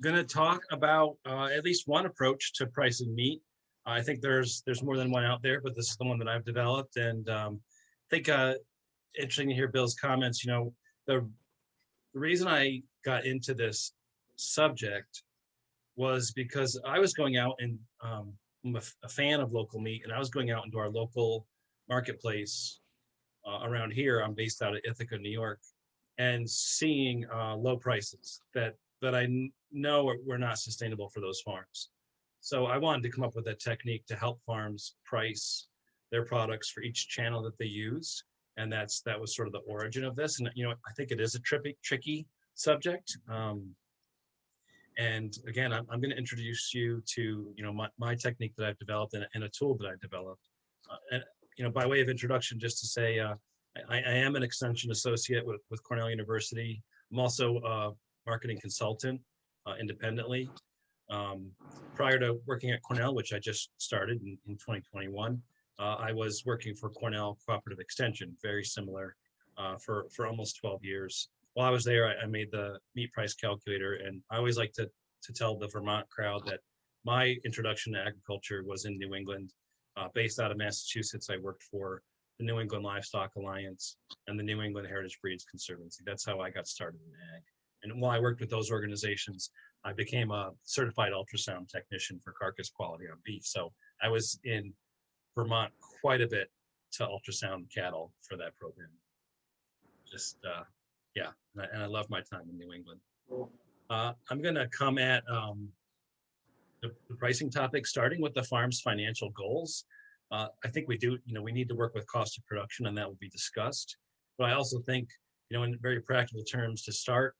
Going to talk about at least one approach to pricing meat. I think there's more than one out there, but this is the one that I've developed, and I think interesting to hear Bill's comments. The reason I got into this subject was because I was going out and I'm a fan of local meat, and I was going out into our local marketplace around here. I'm based out of Ithaca, New York, and seeing low prices that I know were not sustainable for those farms. So I wanted to come up with a technique to help farms price their products for each channel that they use. And that was sort of the origin of this. And I think it is a tricky subject. And again, I'm going to introduce you to my technique that I've developed and a tool that I developed. And by way of introduction, just to say, I am an extension associate with Cornell University. I'm also a marketing consultant independently. Prior to working at Cornell, which I just started in 2021, I was working for Cornell Cooperative Extension, very similar, for almost 12 years. While I was there, I made the meat price calculator, and I always like to tell the Vermont crowd that my introduction to agriculture was in New England. Based out of Massachusetts, I worked for the New England Livestock Alliance and the New England Heritage Breeds Conservancy. That's how I got started in ag. And while I worked with those organizations, I became a certified ultrasound technician for carcass quality on beef. So I was in Vermont quite a bit to ultrasound cattle for that program. Just, yeah, and I love my time in New England. I'm going to come at the pricing topic, starting with the farm's financial goals. I think we need to work with cost of production, and that will be discussed. But I also think, in very practical terms, to start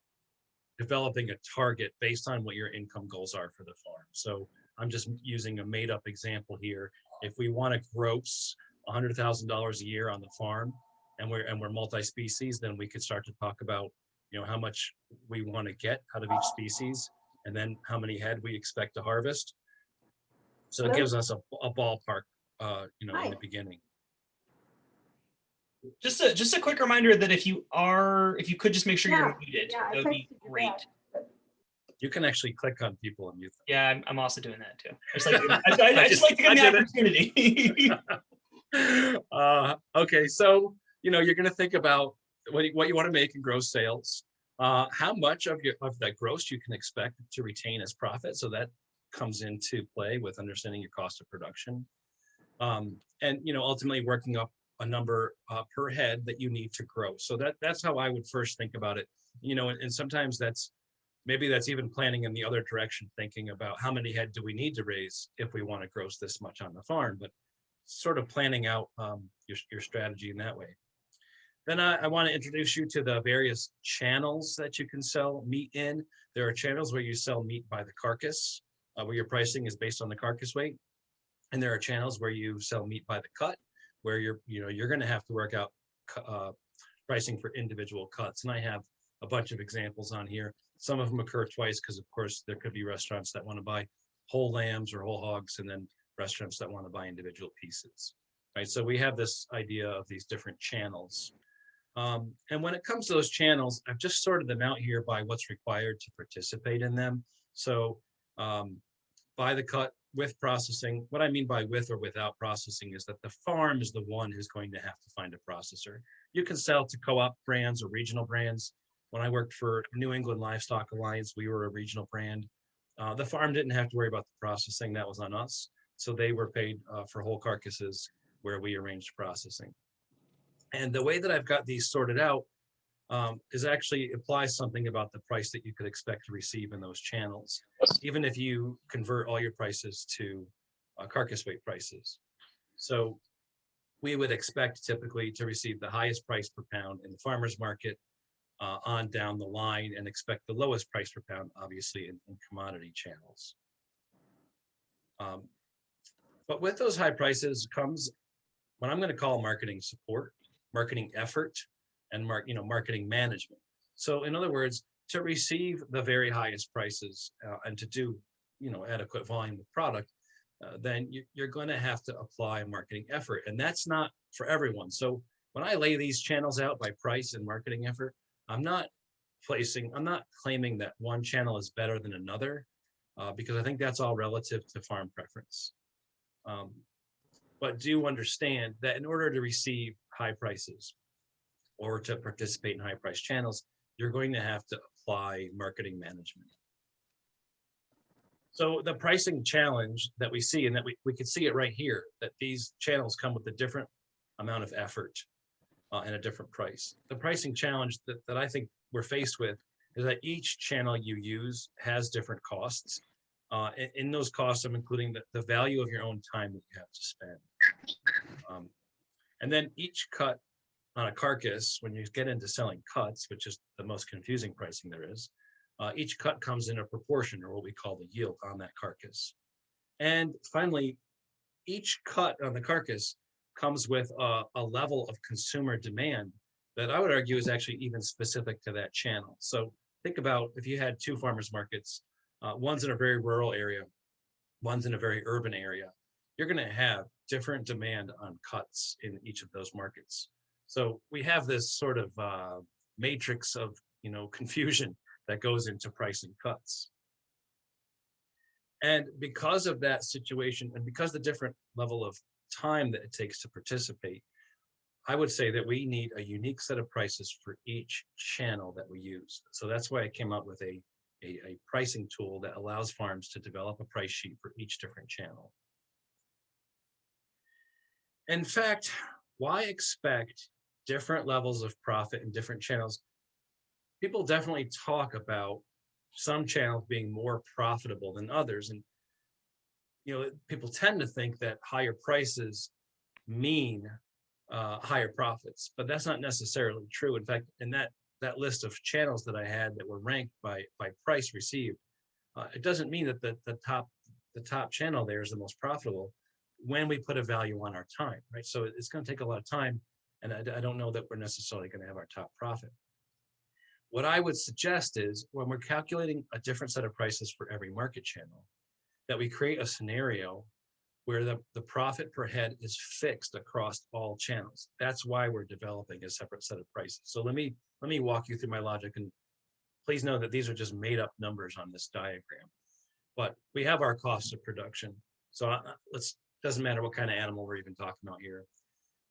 developing a target based on what your income goals are for the farm. So I'm just using a made up example here. If we want to gross $100,000 a year on the farm, and we're multi-species, then we could start to talk about, how much we want to get out of each species, and then how many head we expect to harvest. So it gives us a ballpark, in the beginning. Just a quick reminder that if you could just make sure you're muted, that would be great. You can actually click on people and mute them. Yeah, I'm also doing that too. I just like to get the opportunity. Okay, so you're going to think about what you want to make in gross sales, how much of that gross you can expect to retain as profit. So that comes into play with understanding your cost of production, and ultimately working up a number per head that you need to grow. So that's how I would first think about it. And sometimes that's even planning in the other direction, thinking about how many head do we need to raise if we want to gross this much on the farm, but sort of planning out your strategy in that way. Then I want to introduce you to the various channels that you can sell meat in. There are channels where you sell meat by the carcass, where your pricing is based on the carcass weight. And there are channels where you sell meat by the cut, where you're going to have to work out pricing for individual cuts. And I have a bunch of examples on here. Some of them occur twice because, of course, there could be restaurants that want to buy whole lambs or whole hogs, and then restaurants that want to buy individual pieces, right? So we have this idea of these different channels. And when it comes to those channels, I've just sorted them out here by what's required to participate in them. So by the cut, with processing, what I mean by with or without processing is that the farm is the one who's going to have to find a processor. You can sell to co-op brands or regional brands. When I worked for New England Livestock Alliance, we were a regional brand. The farm didn't have to worry about the processing. That was on us. So they were paid for whole carcasses where we arranged processing. And the way that I've got these sorted out is actually applies something about the price that you could expect to receive in those channels, even if you convert all your prices to carcass weight prices. So we would expect typically to receive the highest price per pound in the farmer's market on down the line, and expect the lowest price per pound, obviously, in commodity channels. But with those high prices comes what I'm going to call marketing support, marketing effort, and marketing management. So in other words, to receive the very highest prices and to do adequate volume of product, then you're going to have to apply marketing effort, and that's not for everyone. So when I lay these channels out by price and marketing effort, I'm not I'm not claiming that one channel is better than another, because I think that's all relative to farm preference. But do understand that in order to receive high prices or to participate in high price channels, you're going to have to apply marketing management. So the pricing challenge that we see, and that we can see it right here, that these channels come with a different amount of effort and a different price. The pricing challenge that I think we're faced with is that each channel you use has different costs. In those costs, I'm including the value of your own time that you have to spend. And then each cut on a carcass, when you get into selling cuts, which is the most confusing pricing there is, each cut comes in a proportion, or what we call the yield on that carcass. And finally, each cut on the carcass comes with a level of consumer demand that I would argue is actually even specific to that channel. So think about if you had two farmers markets, one's in a very rural area, one's in a very urban area, you're going to have different demand on cuts in each of those markets. So we have this sort of matrix of confusion that goes into pricing cuts. And because of that situation, and because the different level of time that it takes to participate, I would say that we need a unique set of prices for each channel that we use. So that's why I came up with a pricing tool that allows farms to develop a price sheet for each different channel. In fact, why expect different levels of profit in different channels? People definitely talk about some channels being more profitable than others. And people tend to think that higher prices mean higher profits, but that's not necessarily true. In fact, in that list of channels that I had that were ranked by price received, it doesn't mean that the top channel there is the most profitable when we put a value on our time, right? So it's going to take a lot of time, and I don't know that we're necessarily going to have our top profit. What I would suggest is when we're calculating a different set of prices for every market channel, that we create a scenario where the profit per head is fixed across all channels. That's why we're developing a separate set of prices. So let me walk you through my logic, and please know that these are just made up numbers on this diagram. But we have our cost of production. So doesn't matter what kind of animal we're even talking about here.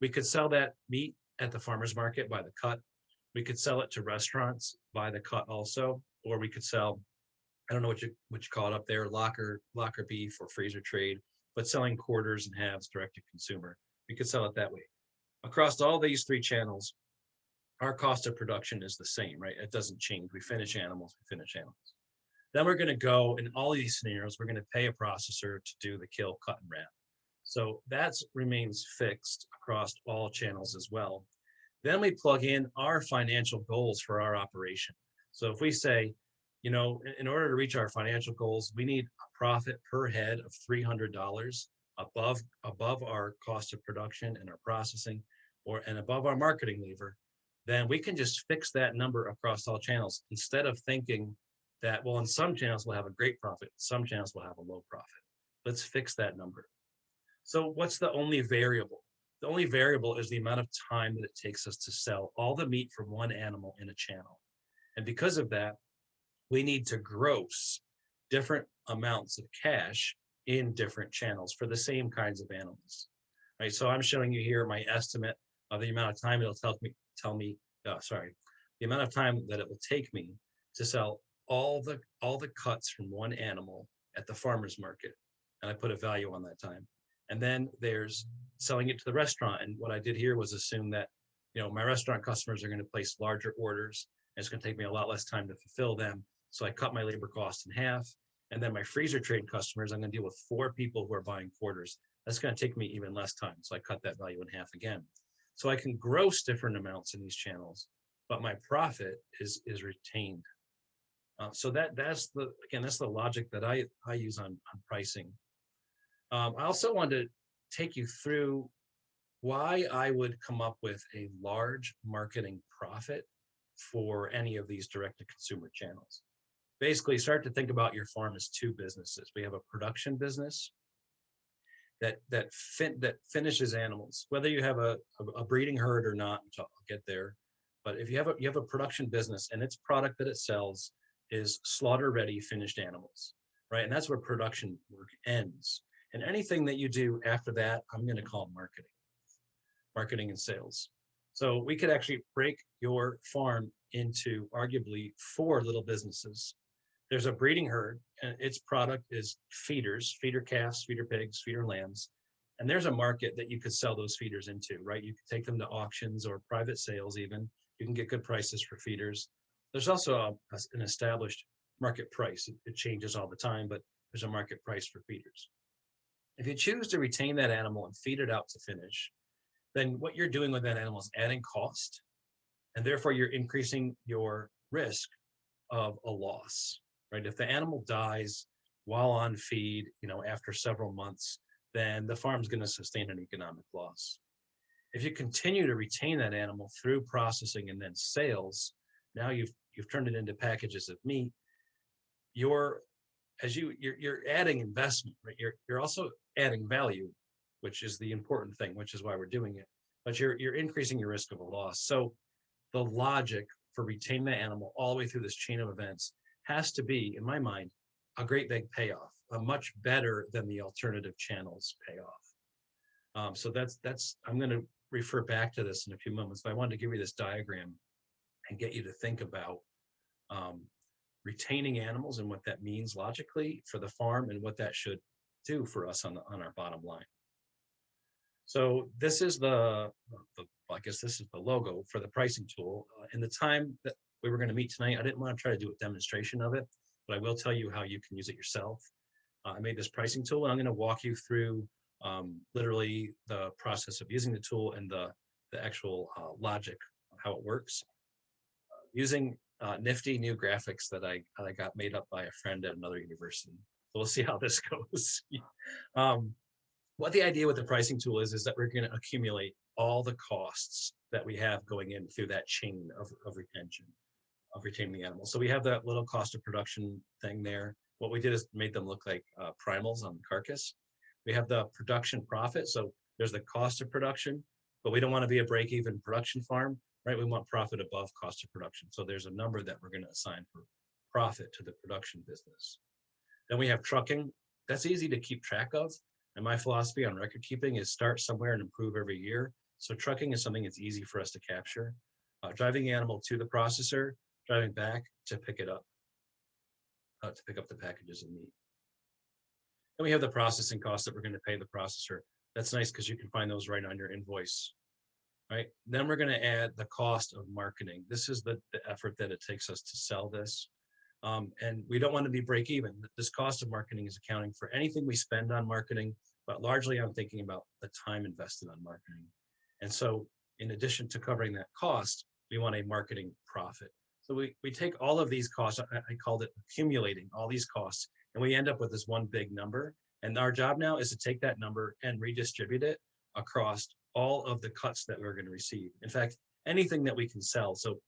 We could sell that meat at the farmer's market by the cut. We could sell it to restaurants by the cut also, or we could sell, I don't know what you call it up there, locker beef or freezer trade, but selling quarters and halves direct to consumer. We could sell it that way. Across all these three channels, our cost of production is the same, right? It doesn't change. We finish animals. Then we're going to go in all these scenarios, we're going to pay a processor to do the kill, cut, and wrap. So that remains fixed across all channels as well. Then we plug in our financial goals for our operation. So if we say, in order to reach our financial goals, we need a profit per head of $300 above our cost of production and our processing, and above our marketing lever, then we can just fix that number across all channels instead of thinking that, well, in some channels we'll have a great profit, some channels will have a low profit. Let's fix that number. So what's the only variable? The only variable is the amount of time that it takes us to sell all the meat from one animal in a channel. And because of that, we need to gross different amounts of cash in different channels for the same kinds of animals. Right? So I'm showing you here my estimate of the amount of time it'll the amount of time that it will take me to sell all the cuts from one animal at the farmer's market. And I put a value on that time. And then there's selling it to the restaurant. And what I did here was assume that, my restaurant customers are going to place larger orders. And it's going to take me a lot less time to fulfill them. So I cut my labor cost in half. And then my freezer trade customers, I'm going to deal with 4 people who are buying quarters. That's going to take me even less time. So I cut that value in half again. So I can gross different amounts in these channels, but my profit is retained. So that's the logic that I use on pricing. I also wanted to take you through why I would come up with a large marketing profit for any of these direct-to-consumer channels. Basically, start to think about your farm as 2 businesses. We have a production business that finishes animals, whether you have a breeding herd or not, which I'll get there. But if you have a production business and its product that it sells is slaughter ready finished animals, right? And that's where production work ends. And anything that you do after that, I'm going to call marketing and sales. So we could actually break your farm into arguably 4 little businesses. There's a breeding herd, and its product is feeders, feeder calves, feeder pigs, feeder lambs. And there's a market that you could sell those feeders into, right? You could take them to auctions or private sales even. You can get good prices for feeders. There's also an established market price. It changes all the time, but there's a market price for feeders. If you choose to retain that animal and feed it out to finish, then what you're doing with that animal is adding cost, and therefore you're increasing your risk of a loss, right? If the animal dies while on feed, after several months, then the farm's going to sustain an economic loss. If you continue to retain that animal through processing and then sales, now you've turned it into packages of meat. You're adding investment, right? You're also adding value, which is the important thing, which is why we're doing it. But you're increasing your risk of a loss. So the logic for retaining the animal all the way through this chain of events has to be, in my mind, a great big payoff, a much better than the alternative channels payoff. So that's I'm going to refer back to this in a few moments, but I wanted to give you this diagram and get you to think about retaining animals and what that means logically for the farm and what that should do for us on our bottom line. So this is I guess this is the logo for the pricing tool. In the time that we were going to meet tonight, I didn't want to try to do a demonstration of it, but I will tell you how you can use it yourself. I made this pricing tool, and I'm going to walk you through literally the process of using the tool and the actual logic of how it works. Using nifty new graphics that I got made up by a friend at another university. So we'll see how this goes. What the idea with the pricing tool is that we're going to accumulate all the costs that we have going in through that chain of retention, of retaining the animal. So we have that little cost of production thing there. What we did is made them look like primals on the carcass. We have the production profit. So there's the cost of production, but we don't want to be a break-even production farm, right? We want profit above cost of production. So there's a number that we're going to assign for profit to the production business. Then we have trucking. That's easy to keep track of. And my philosophy on record keeping is start somewhere and improve every year. So trucking is something that's easy for us to capture. Driving the animal to the processor, driving back to pick it up, to pick up the packages of meat. And we have the processing costs that we're going to pay the processor. That's nice because you can find those right on your invoice, right? Then we're going to add the cost of marketing. This is the effort that it takes us to sell this. And we don't want to be break even. This cost of marketing is accounting for anything we spend on marketing, but largely I'm thinking about the time invested on marketing. And so in addition to covering that cost, we want a marketing profit. So we take all of these costs, I called it accumulating all these costs, and we end up with this one big number. And our job now is to take that number and redistribute it across all of the cuts that we're going to receive. In fact, anything that we can sell. So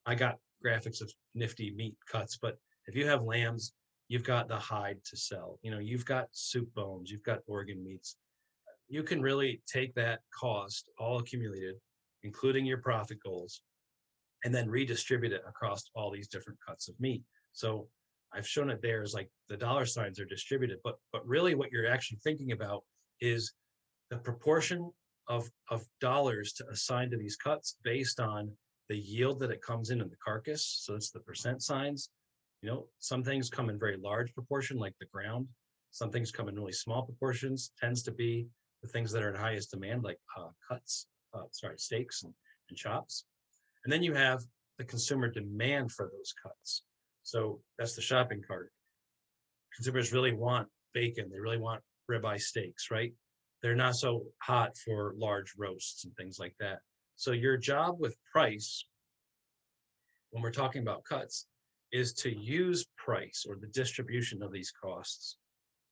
I got graphics of nifty meat cuts, but if you have lambs, you've got the hide to sell. You've got soup bones, you've got organ meats. You can really take that cost all accumulated, including your profit goals, and then redistribute it across all these different cuts of meat. So I've shown it there as like the dollar signs are distributed, but really what you're actually thinking about is the proportion of dollars to assign to these cuts based on the yield that it comes in the carcass. So it's the percent signs. Some things come in very large proportion, like the ground. Some things come in really small proportions. Tends to be the things that are in highest demand, like steaks and chops. And then you have the consumer demand for those cuts. So that's the shopping cart. Consumers really want bacon. They really want ribeye steaks, right? They're not so hot for large roasts and things like that. So your job with price, when we're talking about cuts, is to use price or the distribution of these costs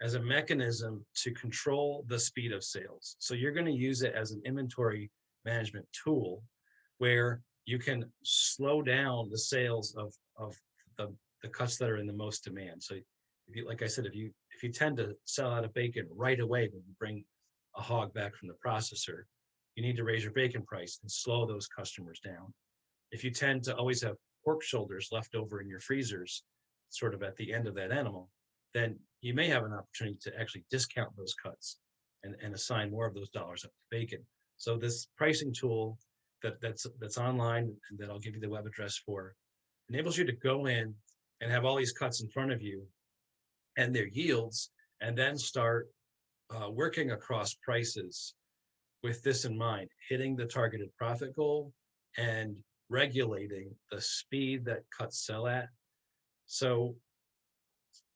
as a mechanism to control the speed of sales. So you're going to use it as an inventory management tool where you can slow down the sales of the cuts that are in the most demand. So if you, like I said, if you tend to sell out of bacon right away when you bring a hog back from the processor, you need to raise your bacon price and slow those customers down. If you tend to always have pork shoulders left over in your freezers, sort of at the end of that animal, then you may have an opportunity to actually discount those cuts and assign more of those dollars up to bacon. So this pricing tool that's online and that I'll give you the web address for enables you to go in and have all these cuts in front of you and their yields, and then start working across prices with this in mind, hitting the targeted profit goal and regulating the speed that cuts sell at. So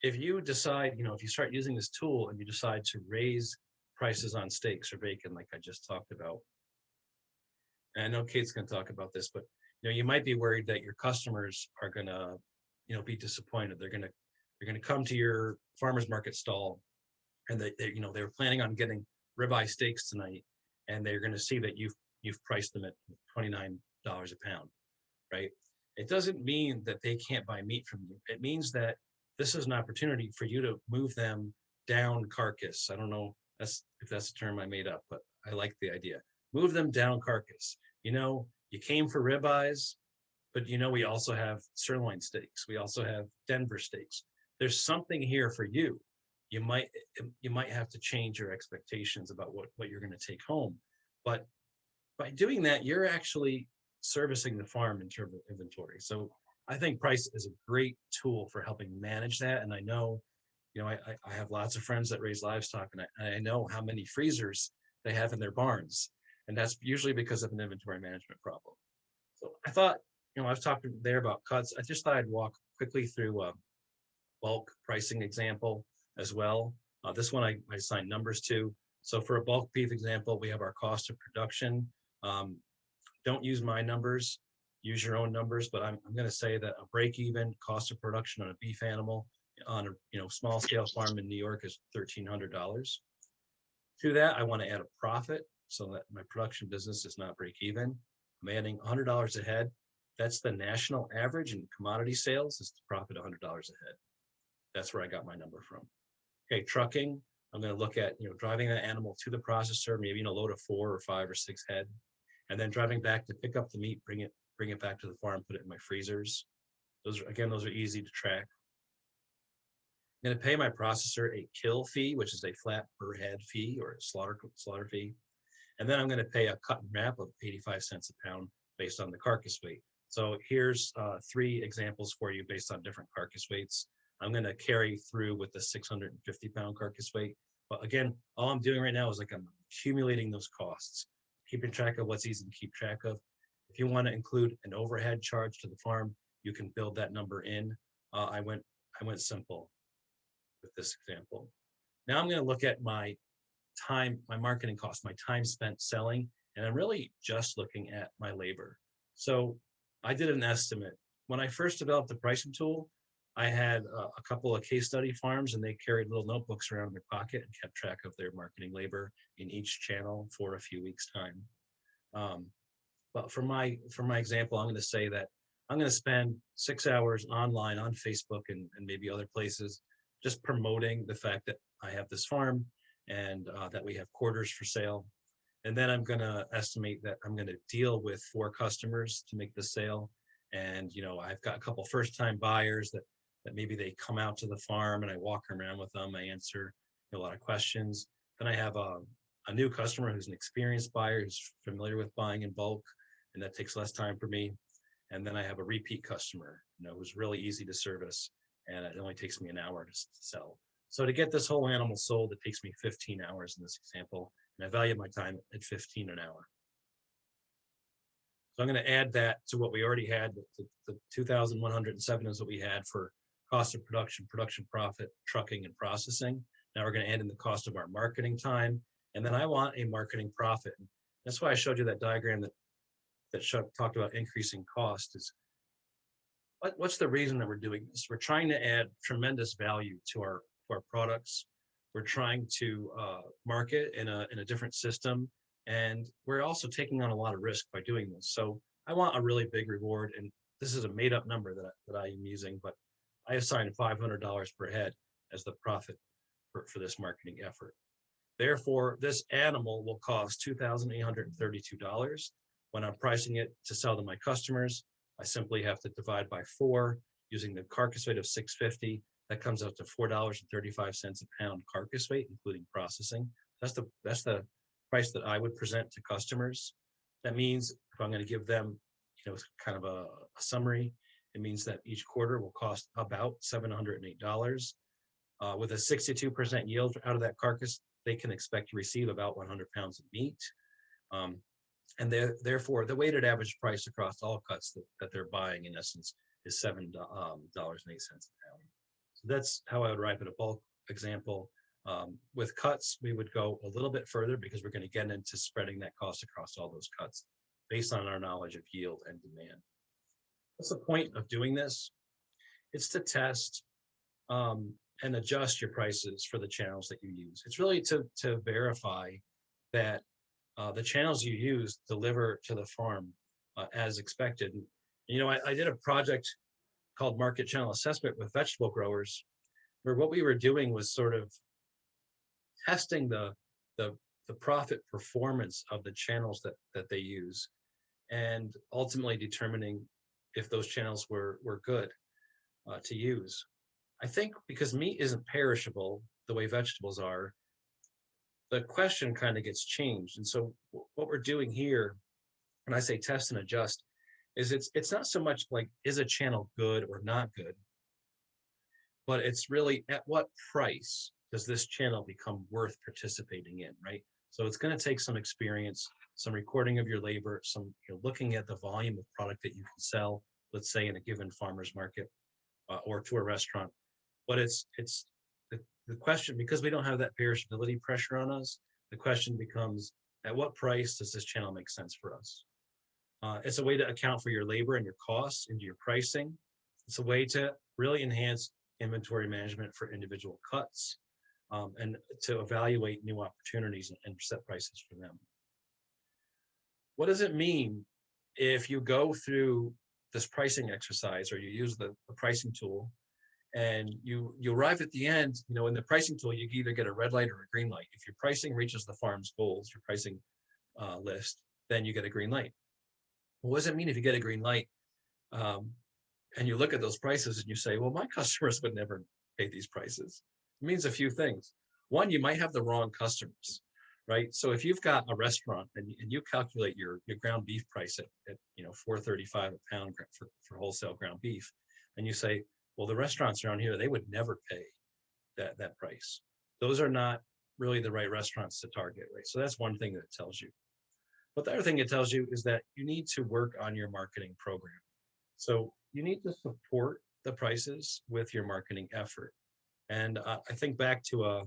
if you decide, if you start using this tool and you decide to raise prices on steaks or bacon, like I just talked about, and I know Kate's going to talk about this, but you might be worried that your customers are going to, be disappointed. They're going to come to your farmer's market stall, and they were planning on getting ribeye steaks tonight, and they're going to see that you've priced them at $29 a pound, right? It doesn't mean that they can't buy meat from you. It means that this is an opportunity for you to move them down carcass. I don't know if that's a term I made up, but I like the idea. Move them down carcass. You came for ribeyes, but we also have sirloin steaks. We also have Denver steaks. There's something here for you. You might have to change your expectations about what you're going to take home. But by doing that, you're actually servicing the farm in terms of inventory. So I think price is a great tool for helping manage that. And I know, I have lots of friends that raise livestock, and I know how many freezers they have in their barns. And that's usually because of an inventory management problem. So I thought, I've talked there about cuts. I just thought I'd walk quickly through a bulk pricing example as well. This one I assigned numbers to. So for a bulk beef example, we have our cost of production. Don't use my numbers, use your own numbers, but I'm going to say that a break-even cost of production on a beef animal on a small scale farm in New York is $1,300. To that, I want to add a profit so that my production business is not break even. I'm adding $100 a head. That's the national average in commodity sales, is the profit $100 a head. That's where I got my number from. Okay, trucking, I'm going to look at driving that animal to the processor, maybe load of 4 or 5 or 6 head, and then driving back to pick up the meat, bring it back to the farm, put it in my freezers. Those are easy to track. I'm going to pay my processor a kill fee, which is a flat per head fee or a slaughter fee. And then I'm going to pay a cut and wrap of 85 cents a pound based on the carcass weight. So here's 3 examples for you based on different carcass weights. I'm going to carry through with the 650 pound carcass weight. But again, all I'm doing right now is I'm accumulating those costs, keeping track of what's easy to keep track of. If you want to include an overhead charge to the farm, you can build that number in. I went simple with this example. Now I'm going to look at my time, my marketing cost, my time spent selling, and I'm really just looking at my labor. So I did an estimate. When I first developed the pricing tool, I had a couple of case study farms, and they carried little notebooks around in their pocket and kept track of their marketing labor in each channel for a few weeks' time. But for my example, I'm going to say that I'm going to spend 6 hours online on Facebook and maybe other places, just promoting the fact that I have this farm and that we have quarters for sale. And then I'm going to estimate that I'm going to deal with 4 customers to make the sale. And, I've got a couple first-time buyers that maybe they come out to the farm and I walk around with them. I answer a lot of questions. Then I have a new customer who's an experienced buyer who's familiar with buying in bulk, and that takes less time for me. And then I have a repeat customer, who's really easy to service, and it only takes me an hour to sell. So to get this whole animal sold, it takes me 15 hours in this example, and I value my time at 15 an hour. So I'm going to add that to what we already had. The 2,107 is what we had for cost of production, production profit, trucking, and processing. Now we're going to add in the cost of our marketing time, and then I want a marketing profit. That's why I showed you that diagram that talked about increasing cost. Is what's the reason that we're doing this? We're trying to add tremendous value to our products. We're trying to market in a different system, and we're also taking on a lot of risk by doing this. So I want a really big reward, and this is a made-up number that I am using, but I assigned $500 per head as the profit for this marketing effort. Therefore, this animal will cost $2,832, When I'm pricing it to sell to my customers, I simply have to divide by 4 using the carcass weight of 650. That comes out to $4.35 a pound carcass weight, including processing. That's the price that I would present to customers. That means if I'm going to give them, kind of a summary, it means that each quarter will cost about $708. With a 62% yield out of that carcass, they can expect to receive about 100 pounds of meat. And therefore, the weighted average price across all cuts that they're buying, in essence, is $7.08 a pound. So that's how I would arrive at a bulk example. With cuts, we would go a little bit further because we're going to get into spreading that cost across all those cuts based on our knowledge of yield and demand. What's the point of doing this? It's to test and adjust your prices for the channels that you use. It's really to verify that the channels you use deliver to the farm as expected. I did a project called Market Channel Assessment with vegetable growers, where what we were doing was sort of testing the profit performance of the channels that they use, and ultimately determining if those channels were good to use. I think because meat isn't perishable the way vegetables are, the question kind of gets changed. And so what we're doing here, when I say test and adjust, is it's not so much like, is a channel good or not good, but it's really at what price does this channel become worth participating in, right? So it's going to take some experience, some recording of your labor, some looking at the volume of product that you can sell, let's say in a given farmer's market or to a restaurant. But it's the question, because we don't have that perishability pressure on us, the question becomes, at what price does this channel make sense for us? It's a way to account for your labor and your costs into your pricing. It's a way to really enhance inventory management for individual cuts and to evaluate new opportunities and set prices for them. What does it mean if you go through this pricing exercise or you use the pricing tool and you arrive at the end, in the pricing tool, you either get a red light or a green light. If your pricing reaches the farm's goals, your pricing list, then you get a green light. What does it mean if you get a green light and you look at those prices and you say, well, my customers would never pay these prices? It means a few things. One, you might have the wrong customers, right? So if you've got a restaurant and you calculate your ground beef price at $4.35 a pound for wholesale ground beef, and you say, well, the restaurants around here, they would never pay that price. Those are not really the right restaurants to target, right? So that's one thing that it tells you. But the other thing it tells you is that you need to work on your marketing program. So you need to support the prices with your marketing effort. And I think back to a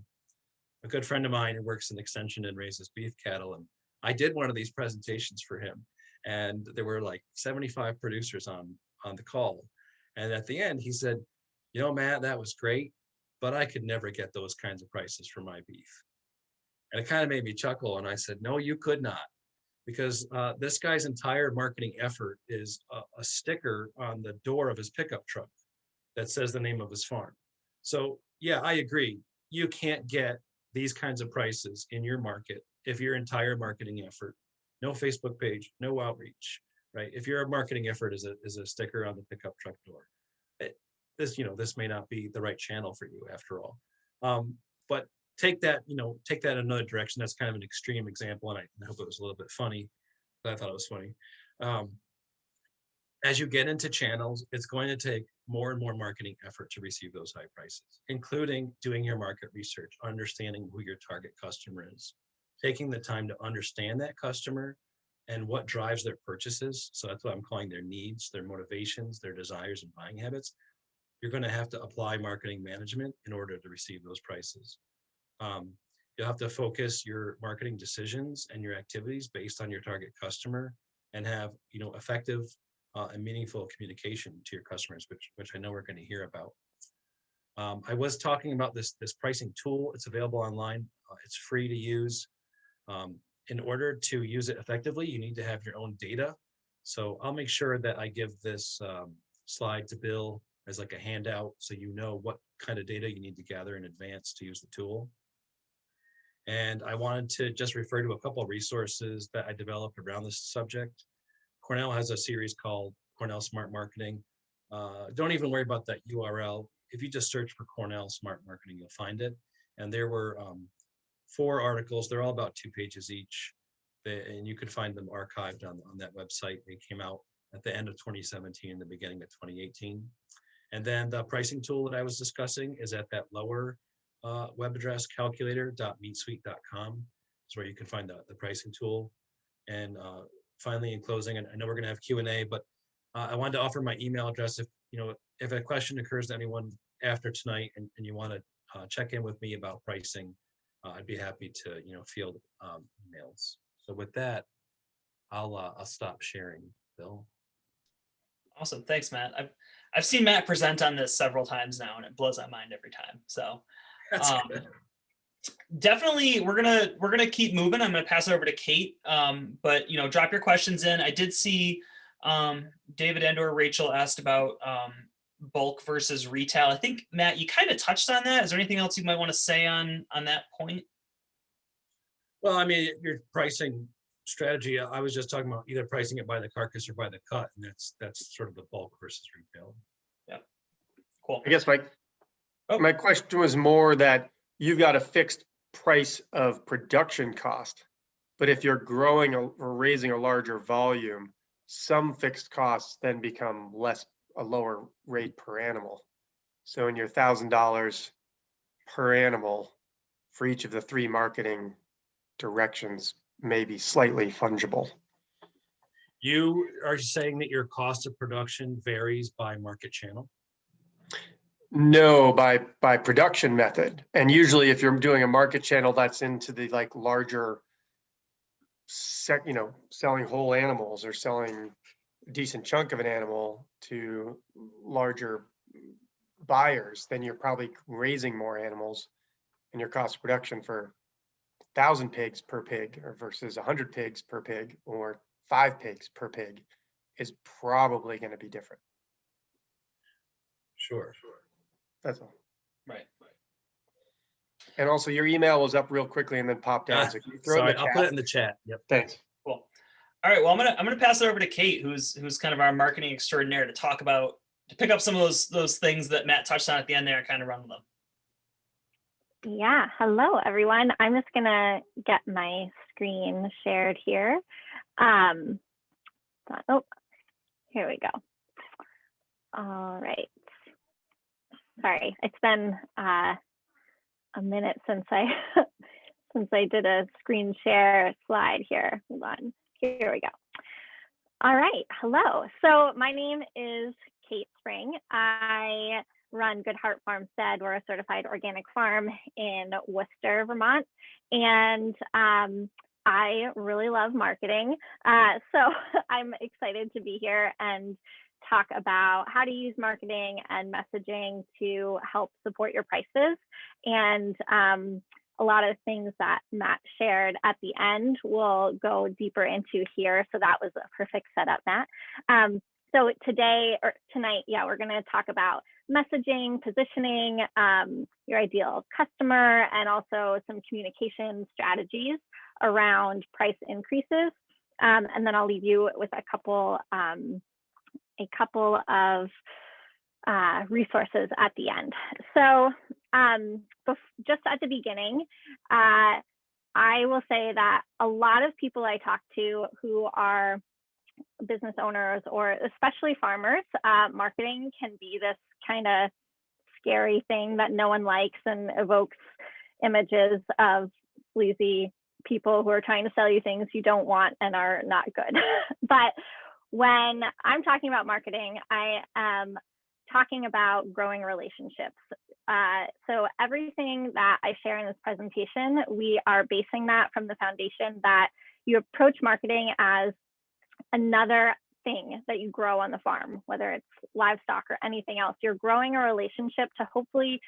good friend of mine who works in extension and raises beef cattle. And I did one of these presentations for him. And there were like 75 producers on the call. And at the end, he said, Matt, that was great, but I could never get those kinds of prices for my beef. And it kind of made me chuckle. And I said, no, you could not. Because this guy's entire marketing effort is a sticker on the door of his pickup truck that says the name of his farm. So yeah, I agree. You can't get these kinds of prices in your market if your entire marketing effort, no Facebook page, no outreach, right? If your marketing effort is a sticker on the pickup truck door, this may not be the right channel for you after all. But take that in another direction. That's kind of an extreme example, and I hope it was a little bit funny, but I thought it was funny. As you get into channels, it's going to take more and more marketing effort to receive those high prices, including doing your market research, understanding who your target customer is, taking the time to understand that customer and what drives their purchases. So that's what I'm calling their needs, their motivations, their desires and buying habits. You're going to have to apply marketing management in order to receive those prices. You'll have to focus your marketing decisions and your activities based on your target customer and have effective and meaningful communication to your customers, which I know we're going to hear about. I was talking about this pricing tool. It's available online. It's free to use. In order to use it effectively, you need to have your own data. So I'll make sure that I give this slide to Bill as like a handout so you know what kind of data you need to gather in advance to use the tool. And I wanted to just refer to a couple of resources that I developed around this subject. Cornell has a series called Cornell Smart Marketing. Don't even worry about that URL. If you just search for Cornell Smart Marketing, you'll find it. And there were 4 articles. They're all about 2 pages each. And you could find them archived on that website. They came out at the end of 2017 and the beginning of 2018. And then the pricing tool that I was discussing is at that lower web address, calculator.meetsuite.com. It's where you can find the pricing tool. And finally, in closing, and I know we're going to have Q&A, but I wanted to offer my email address. If a question occurs to anyone after tonight and you want to check in with me about pricing, I'd be happy to field emails. So with that, I'll stop sharing, Bill. Awesome, thanks, Matt. I've seen Matt present on this several times now, and it blows my mind every time. So definitely, we're gonna keep moving. I'm gonna pass it over to Kate. But drop your questions in. I did see David and/or Rachel asked about bulk versus retail. I think Matt, you kind of touched on that. Is there anything else you might want to say on that point? Well, I mean, your pricing strategy, I was just talking about either pricing it by the carcass or by the cut, and that's sort of the bulk versus retail. Yeah, cool. I guess my question was more that you've got a fixed price of production cost, but if you're growing or raising a larger volume, some fixed costs then become a lower rate per animal. So in your $1,000 per animal for each of the 3 marketing directions may be slightly fungible. You are saying that your cost of production varies by market channel? No, by production method. And usually if you're doing a market channel that's into the larger selling whole animals or selling a decent chunk of an animal to larger buyers, then you're probably raising more animals, and your cost of production for 1,000 pigs per pig or versus 100 pigs per pig or 5 pigs per pig is probably going to be different. Sure. That's all. Right. And also your email was up real quickly and then popped down. So can you throw it in the chat? I'll put it in the chat. Yep. Thanks. Cool. All right. Well, I'm gonna pass it over to Kate, who's kind of our marketing extraordinaire, to pick up some of those things that Matt touched on at the end there and kind of run with them. Yeah, hello everyone. I'm just gonna get my screen shared here. Oh, here we go. All right. Sorry, it's been a minute since I did a screen share slide here. Hold on. Here we go. All right. Hello. So my name is Kate Spring. I run Good Heart Farmstead. We're a certified organic farm in Worcester, Vermont. And I really love marketing. So I'm excited to be here and talk about how to use marketing and messaging to help support your prices. And a lot of things that Matt shared at the end we'll go deeper into here. So that was a perfect setup, Matt. So tonight, we're going to talk about messaging, positioning, your ideal customer, and also some communication strategies around price increases. And then I'll leave you with a couple of resources at the end. So just at the beginning, I will say that a lot of people I talk to who are business owners or especially farmers, marketing can be this kind of scary thing that no one likes and evokes images of sleazy people who are trying to sell you things you don't want and are not good. But when I'm talking about marketing, I am talking about growing relationships. So everything that I share in this presentation, we are basing that from the foundation that you approach marketing as another thing that you grow on the farm, whether it's livestock or anything else. You're growing a relationship to hopefully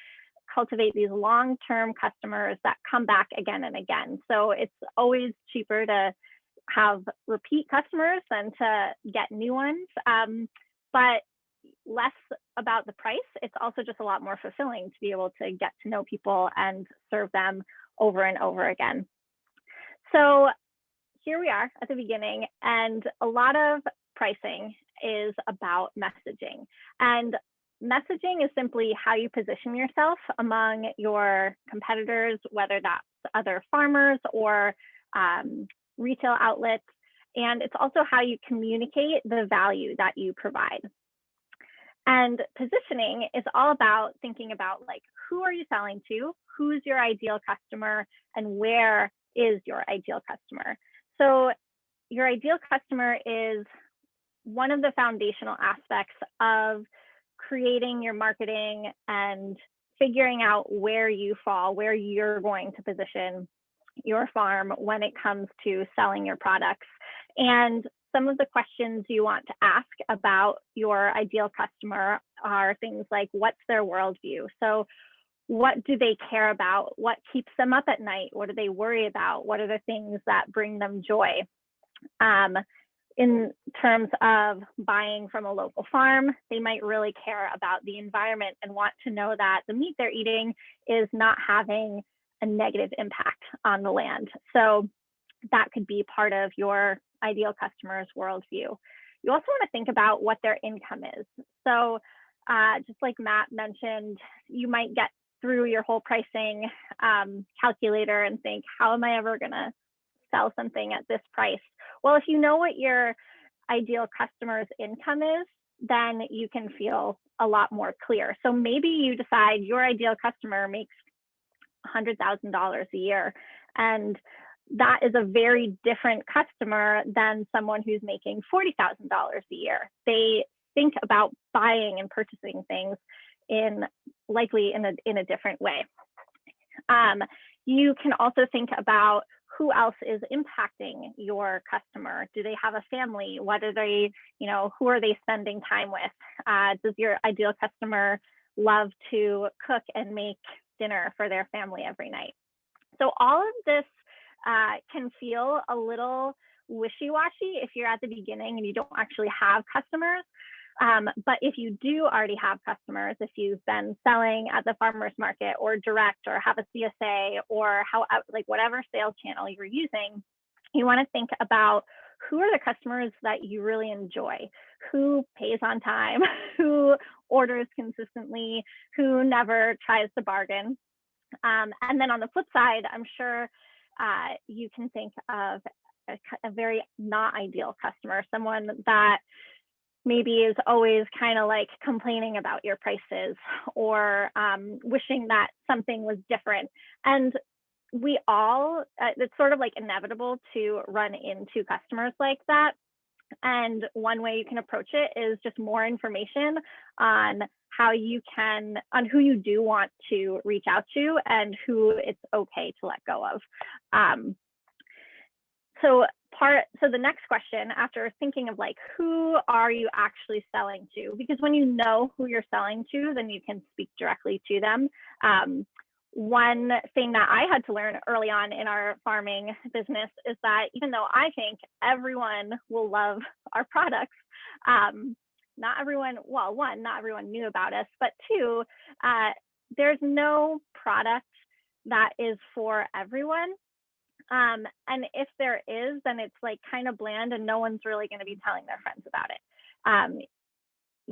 cultivate these long-term customers that come back again and again. So it's always cheaper to have repeat customers than to get new ones, but less about the price. It's also just a lot more fulfilling to be able to get to know people and serve them over and over again. So here we are at the beginning, and a lot of pricing is about messaging. And messaging is simply how you position yourself among your competitors, whether that's other farmers or retail outlets. And it's also how you communicate the value that you provide. And positioning is all about thinking about, like, who are you selling to? Who's your ideal customer? And where is your ideal customer? So your ideal customer is one of the foundational aspects of creating your marketing and figuring out where you fall, where you're going to position your farm when it comes to selling your products. And some of the questions you want to ask about your ideal customer are things like, what's their worldview? So what do they care about? What keeps them up at night? What do they worry about? What are the things that bring them joy? In terms of buying from a local farm, they might really care about the environment and want to know that the meat they're eating is not having a negative impact on the land. So that could be part of your ideal customer's worldview. You also want to think about what their income is. So just like Matt mentioned, you might get through your whole pricing calculator and think, how am I ever going to sell something at this price? Well, if you know what your ideal customer's income is, then you can feel a lot more clear. So maybe you decide your ideal customer makes $100,000 a year, and that is a very different customer than someone who's making $40,000 a year. They think about buying and purchasing things likely in a different way. You can also think about who else is impacting your customer. Do they have a family? What are they, who are they spending time with? Does your ideal customer love to cook and make dinner for their family every night? So all of this can feel a little wishy-washy if you're at the beginning and you don't actually have customers. But if you do already have customers, if you've been selling at the farmer's market or direct or have a CSA or whatever sales channel you're using, you want to think about who are the customers that you really enjoy, who pays on time, who orders consistently, who never tries to bargain. And then on the flip side, I'm sure you can think of a very not ideal customer, someone that maybe is always kind of like complaining about your prices or wishing that something was different. And we all, it's sort of like inevitable to run into customers like that. And one way you can approach it is just more information on on who you do want to reach out to and who it's okay to let go of. So the next question, after thinking of like, who are you actually selling to? Because when you know who you're selling to, then you can speak directly to them. One thing that I had to learn early on in our farming business is that even though I think everyone will love our products, not everyone knew about us, but two, there's no product that is for everyone. And if there is, then it's like kind of bland and no one's really going to be telling their friends about it.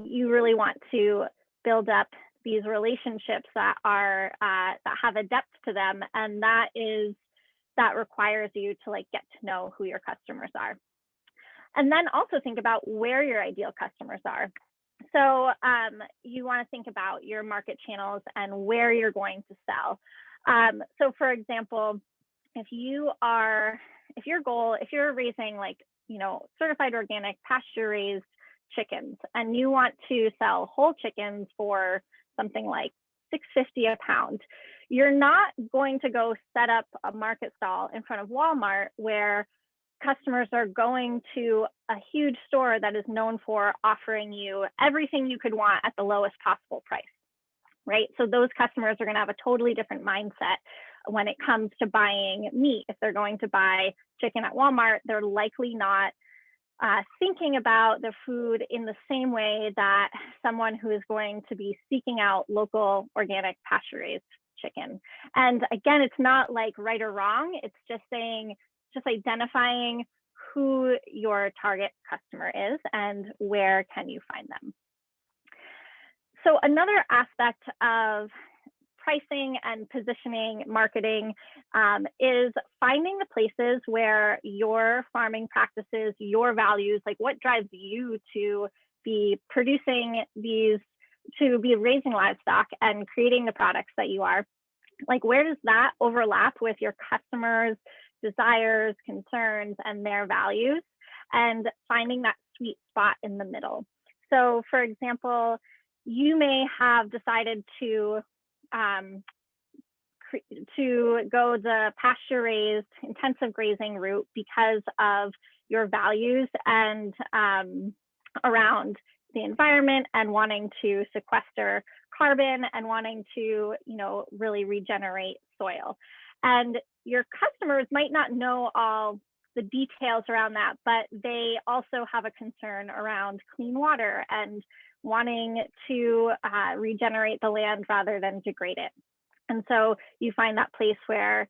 You really want to build up these relationships that have a depth to them, and that requires you to like get to know who your customers are. And then also think about where your ideal customers are. So you want to think about your market channels and where you're going to sell. So for example, if you're raising certified organic pasture raised chickens and you want to sell whole chickens for something like $6.50 a pound, you're not going to go set up a market stall in front of Walmart where customers are going to a huge store that is known for offering you everything you could want at the lowest possible price, right? So those customers are going to have a totally different mindset when it comes to buying meat. If they're going to buy chicken at Walmart, they're likely not thinking about the food in the same way that someone who is going to be seeking out local organic pasture raised chicken. And again, it's not like right or wrong. It's just identifying who your target customer is and where can you find them. So another aspect of pricing and positioning marketing is finding the places where your farming practices, your values, like what drives you to be producing these, to be raising livestock and creating the products that you are. Like, where does that overlap with your customers' desires, concerns, and their values, and finding that sweet spot in the middle. So for example, you may have decided to go the pasture-raised intensive grazing route because of your values and around the environment and wanting to sequester carbon and wanting to, really regenerate soil. And your customers might not know all the details around that, but they also have a concern around clean water and wanting to regenerate the land rather than degrade it. And so you find that place where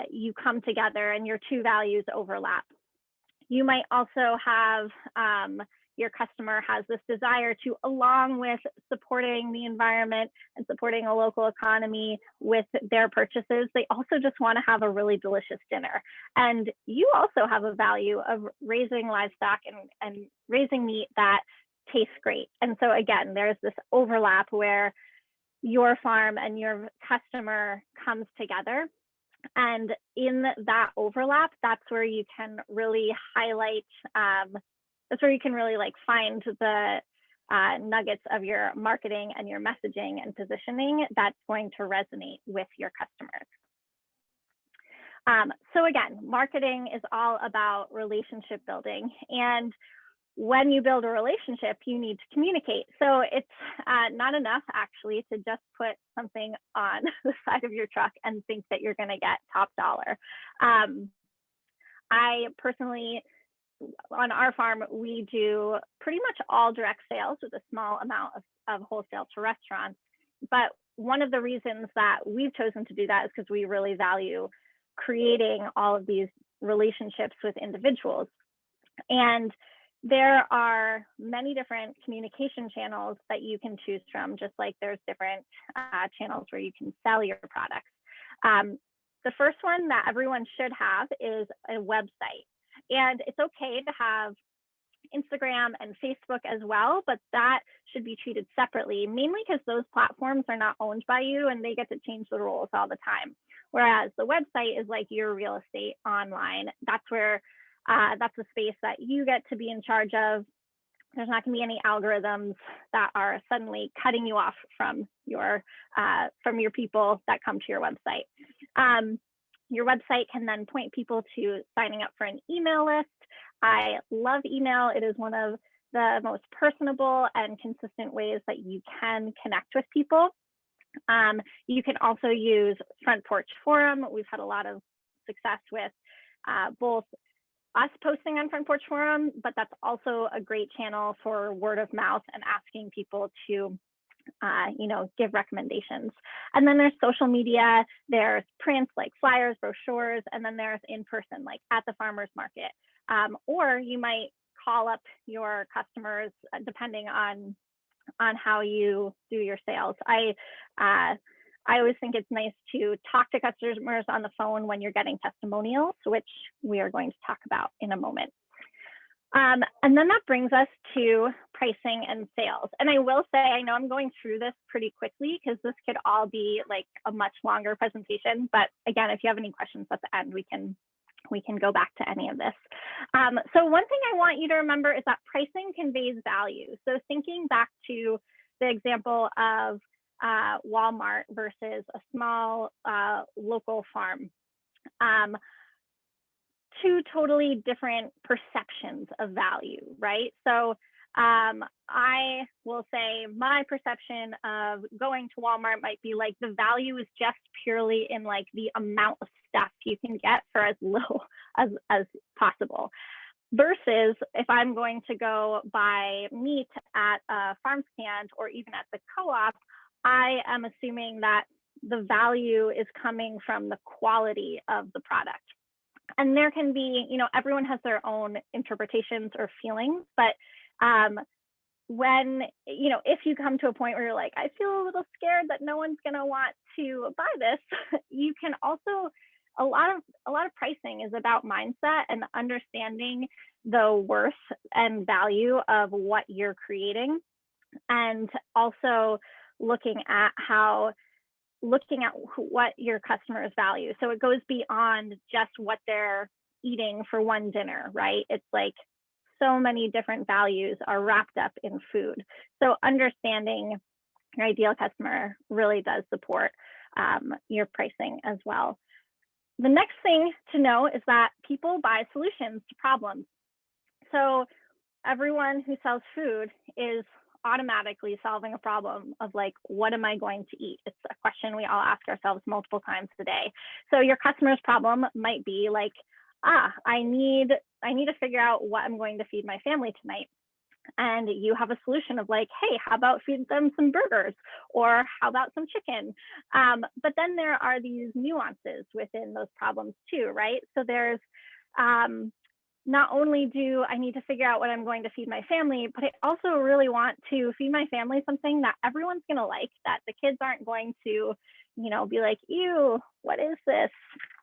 you come together and your two values overlap. You might also have your customer has this desire to, along with supporting the environment and supporting a local economy with their purchases, they also just want to have a really delicious dinner. And you also have a value of raising livestock and raising meat that tastes great. And so again, there's this overlap where your farm and your customer comes together. And in that overlap, that's where you can really highlight, that's where you can really find the nuggets of your marketing and your messaging and positioning that's going to resonate with your customers. So again, marketing is all about relationship building. And when you build a relationship, you need to communicate. So it's not enough actually to just put something on the side of your truck and think that you're going to get top dollar. I personally, on our farm, we do pretty much all direct sales with a small amount of wholesale to restaurants. But one of the reasons that we've chosen to do that is because we really value creating all of these relationships with individuals. And there are many different communication channels that you can choose from, just like there's different channels where you can sell your products. The first one that everyone should have is a website. And it's okay to have Instagram and Facebook as well, but that should be treated separately, mainly because those platforms are not owned by you and they get to change the rules all the time. Whereas the website is like your real estate online. That's where that's a space that you get to be in charge of. There's not going to be any algorithms that are suddenly cutting you off from your people that come to your website. Your website can then point people to signing up for an email list. I love email. It is one of the most personable and consistent ways that you can connect with people. You can also use Front Porch Forum. We've had a lot of success with both us posting on Front Porch Forum, but that's also a great channel for word of mouth and asking people to give recommendations. And then there's social media, there's prints like flyers, brochures, and then there's in person, like at the farmer's market. Or you might call up your customers depending on how you do your sales. I always think it's nice to talk to customers on the phone when you're getting testimonials, which we are going to talk about in a moment. And then that brings us to pricing and sales. And I will say, I know I'm going through this pretty quickly because this could all be like a much longer presentation. But again, if you have any questions at the end, we can go back to any of this. So one thing I want you to remember is that pricing conveys value. So thinking back to the example of Walmart versus a small local farm. Two totally different perceptions of value, right? So I will say my perception of going to Walmart might be like the value is just purely in like the amount of stuff you can get for as little as possible. Versus if I'm going to go buy meat at a farm stand or even at the co-op, I am assuming that the value is coming from the quality of the product. And there can be, everyone has their own interpretations or feelings, but when, if you come to a point where you're like, I feel a little scared that no one's going to want to buy this, you can also, a lot of pricing is about mindset and understanding the worth and value of what you're creating, and also looking at what your customers value. So it goes beyond just what they're eating for one dinner, right? It's like so many different values are wrapped up in food. So understanding your ideal customer really does support your pricing as well. The next thing to know is that people buy solutions to problems. So everyone who sells food is automatically solving a problem of like, what am I going to eat? It's a question we all ask ourselves multiple times a day. So your customer's problem might be like, I need to figure out what I'm going to feed my family tonight. And you have a solution of like, hey, how about feed them some burgers, or how about some chicken? But then there are these nuances within those problems too, right? So there's not only do I need to figure out what I'm going to feed my family, but I also really want to feed my family something that everyone's going to like, that the kids aren't going to, be like, ew, what is this?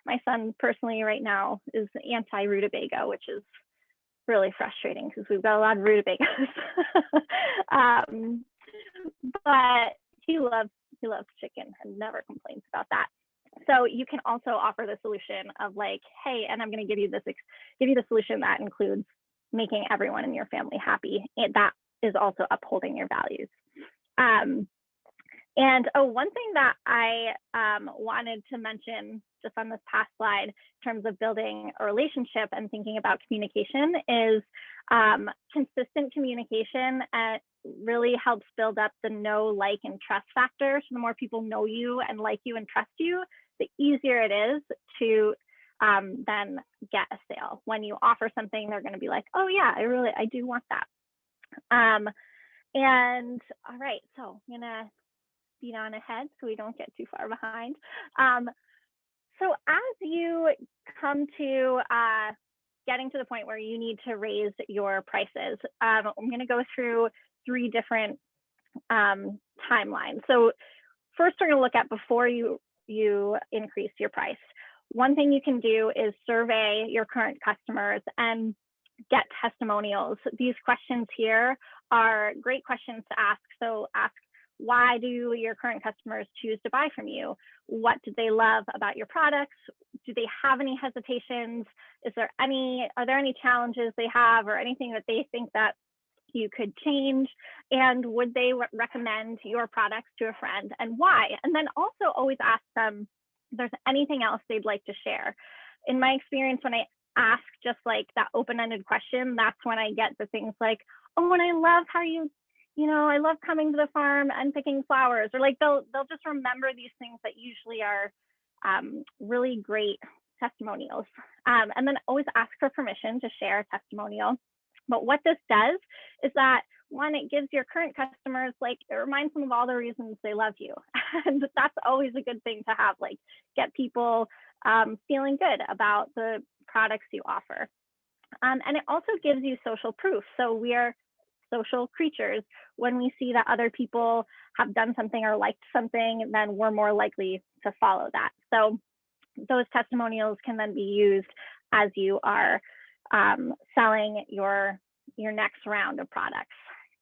My son personally right now is anti-rutabaga, which is really frustrating because we've got a lot of rutabagas. But he loves chicken and never complains about that. So you can also offer the solution of like, hey, and I'm going to give you the solution that includes making everyone in your family happy. And that is also upholding your values. One thing that I wanted to mention just on this past slide in terms of building a relationship and thinking about communication is consistent communication really helps build up the know, like, and trust factor. So the more people know you and like you and trust you, the easier it is to then get a sale. When you offer something, they're going to be like, oh yeah, I do want that. And all right, so I'm gonna speed on ahead so we don't get too far behind. So as you come to getting to the point where you need to raise your prices, I'm going to go through 3 different timelines. So first, we're going to look at before you increase your price. One thing you can do is survey your current customers and get testimonials. These questions here are great questions to ask. So ask, why do your current customers choose to buy from you? What do they love about your products? Do they have any hesitations? Are there any challenges they have, or anything that they think that you could change? And would they recommend your products to a friend, and why? And then also always ask them if there's anything else they'd like to share. In my experience, when I ask just like that open-ended question, that's when I get the things like, oh, and I love how I love coming to the farm and picking flowers, or like they'll just remember these things that usually are really great testimonials. And then always ask for permission to share a testimonial. But what this does is that, one, it gives your current customers, like, it reminds them of all the reasons they love you. And that's always a good thing to have, like, get people feeling good about the products you offer. And it also gives you social proof. So we are social creatures. When we see that other people have done something or liked something, then we're more likely to follow that. So those testimonials can then be used as you are selling your next round of products.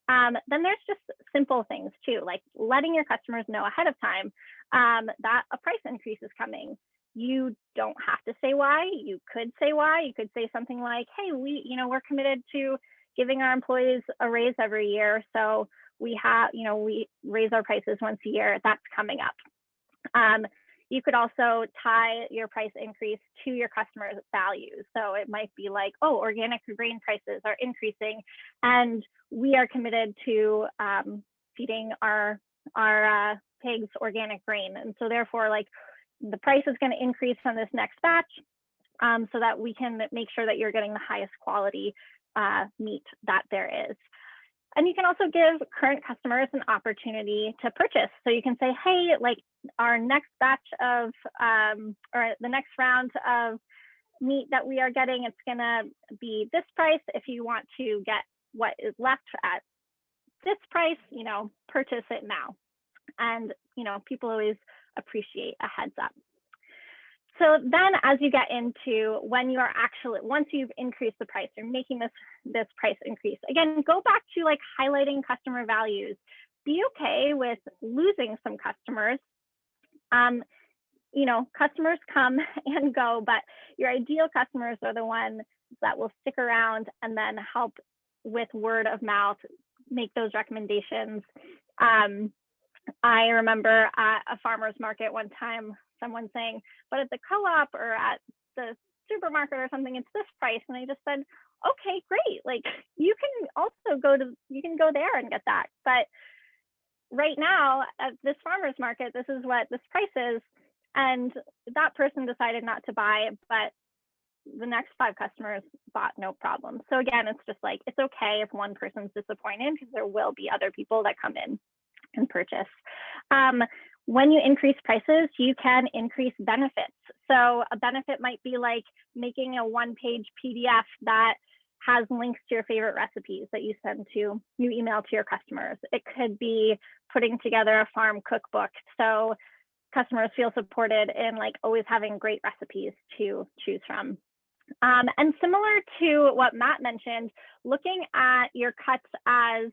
Then there's just simple things too, like letting your customers know ahead of time that a price increase is coming. You don't have to say why. You could say why. You could say something like, hey, we're committed to giving our employees a raise every year. So we raise our prices once a year. That's coming up. You could also tie your price increase to your customers' values. So it might be like, oh, organic grain prices are increasing, and we are committed to feeding our pigs organic grain. And so therefore, like, the price is going to increase on this next batch so that we can make sure that you're getting the highest quality meat that there is. And you can also give current customers an opportunity to purchase. So you can say, hey, like, our next batch of, or the next round of meat that we are getting, it's gonna be this price. If you want to get what is left at this price, you know, purchase it now. And, you know, people always appreciate a heads up. So then as you get into when you are actually, once you've increased the price, you're making this price increase, again, go back to like highlighting customer values. Be okay with losing some customers. You know, customers come and go, but your ideal customers are the ones that will stick around and then help with word of mouth, make those recommendations. I remember at a farmer's market one time, someone saying, but at the co-op or at the supermarket or something, it's this price. And I just said, okay, great. Like you can also you can go there and get that. But right now at this farmer's market, this is what this price is. And that person decided not to buy, but the next 5 customers bought no problem. So again, it's just like, it's okay if one person's disappointed because there will be other people that come in and purchase. When you increase prices, you can increase benefits. So a benefit might be like making a 1-page PDF that has links to your favorite recipes that you email to your customers. It could be putting together a farm cookbook, so customers feel supported in like always having great recipes to choose from. And similar to what Matt mentioned, looking at your cuts as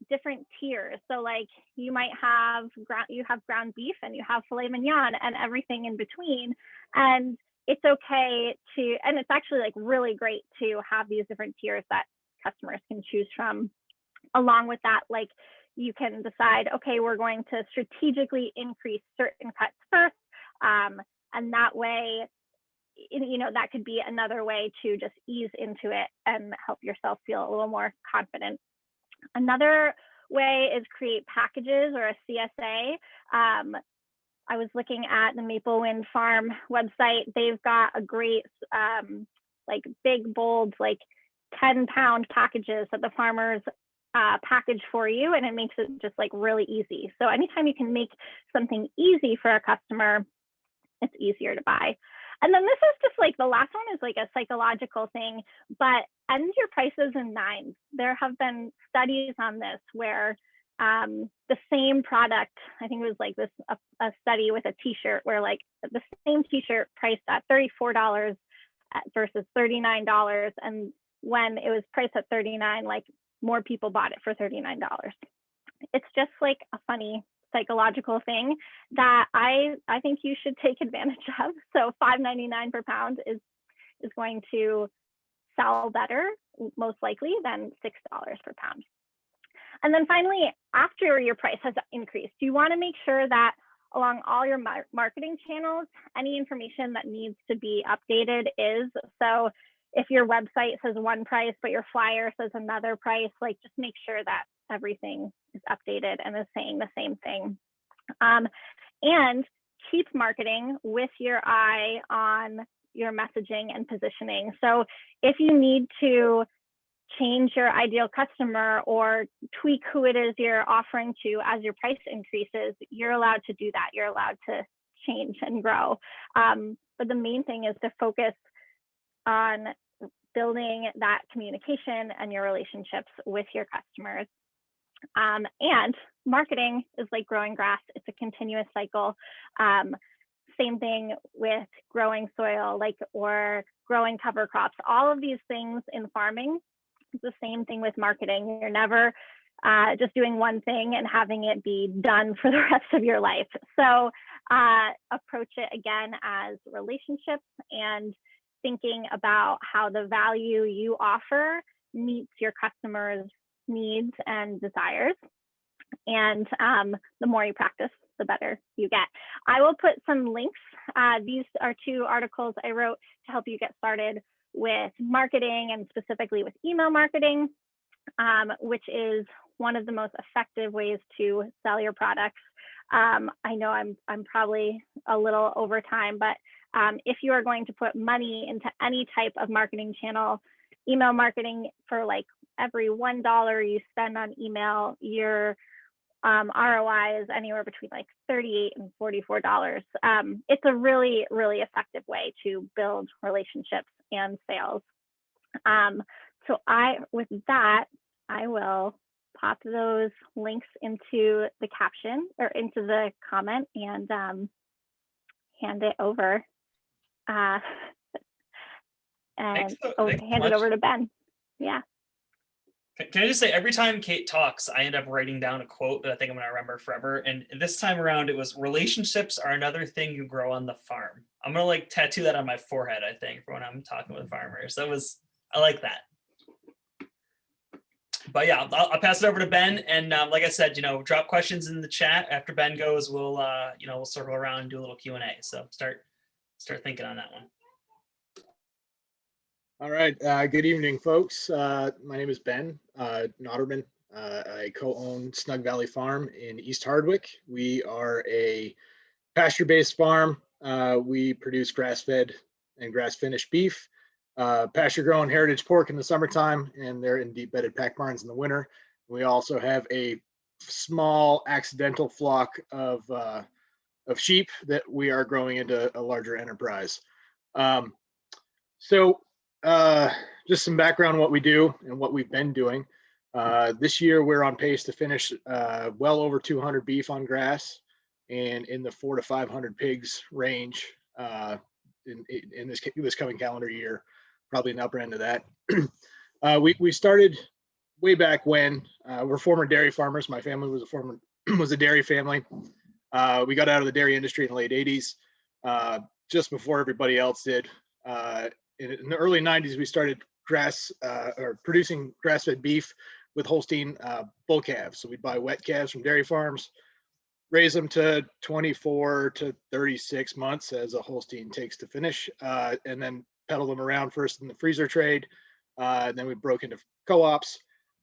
different tiers. So like you might have ground beef and you have filet mignon and everything in between. And it's okay to, and it's actually like really great to have these different tiers that customers can choose from. Along with that, like you can decide, okay, we're going to strategically increase certain cuts first. And that way, you know, that could be another way to just ease into it and help yourself feel a little more confident. Another way is create packages or a CSA. I was looking at the Maple Wind Farm website. They've got a great, like big, bold, like 10-pound packages that the farmers package for you, and it makes it just like really easy. So anytime you can make something easy for a customer, it's easier to buy. And then this is just like the last one is like a psychological thing, but end your prices in 9s. There have been studies on this where the same product, I think it was like this, a study with a t-shirt where like the same t-shirt priced at $34 versus $39. And when it was priced at $39, like more people bought it for $39. It's just like a funny psychological thing that I think you should take advantage of. So $5.99 per pound is going to sell better, most likely, than $6 per pound. And then finally, after your price has increased, you want to make sure that along all your marketing channels, any information that needs to be updated is. So if your website says one price, but your flyer says another price, like just make sure that everything is updated and is saying the same thing. And keep marketing with your eye on your messaging and positioning. So if you need to change your ideal customer or tweak who it is you're offering to as your price increases, you're allowed to do that. You're allowed to change and grow. But the main thing is to focus on building that communication and your relationships with your customers. And marketing is like growing grass. It's a continuous cycle. Same thing with growing soil, like, or growing cover crops. All of these things in farming, it's the same thing with marketing. You're never just doing one thing and having it be done for the rest of your life. So approach it again as relationships and thinking about how the value you offer meets your customers' needs and desires. And the more you practice, the better you get. I will put some links. These are 2 articles I wrote to help you get started with marketing and specifically with email marketing, which is one of the most effective ways to sell your products. I know I'm probably a little over time, but if you are going to put money into any type of marketing channel, email marketing, for like every $1 you spend on email, you're ROI is anywhere between like $38 and $44. It's a really, really effective way to build relationships and sales. So with that, I will pop those links into the caption or into the comment and hand it over. And hand it over to Ben. Yeah. Can I just say, every time Kate talks, I end up writing down a quote that I think I'm going to remember forever. And this time around, it was, relationships are another thing you grow on the farm. I'm going to like tattoo that on my forehead, I think, for when I'm talking with farmers. I like that. But yeah, I'll pass it over to Ben. And like I said, drop questions in the chat. After Ben goes, we'll circle around and do a little Q&A. So start thinking on that one. All right. Good evening, folks. My name is Ben Notterman. I co-own Snug Valley Farm in East Hardwick. We are a pasture-based farm. We produce grass-fed and grass-finished beef, pasture-grown heritage pork in the summertime, and they're in deep-bedded pack barns in the winter. We also have a small accidental flock of sheep that we are growing into a larger enterprise. Just some background on what we do and what we've been doing. This year, we're on pace to finish well over 200 beef on grass and in the 400 to 500 pigs range in this coming calendar year, probably in the upper end of that. We started way back when. We're former dairy farmers. My family was a dairy family. We got out of the dairy industry in the late 80s, just before everybody else did. In the early 90s, we started producing grass-fed beef with Holstein bull calves. So we'd buy wet calves from dairy farms, raise them to 24 to 36 months as a Holstein takes to finish, and then peddle them around first in the freezer trade. Then we broke into co-ops,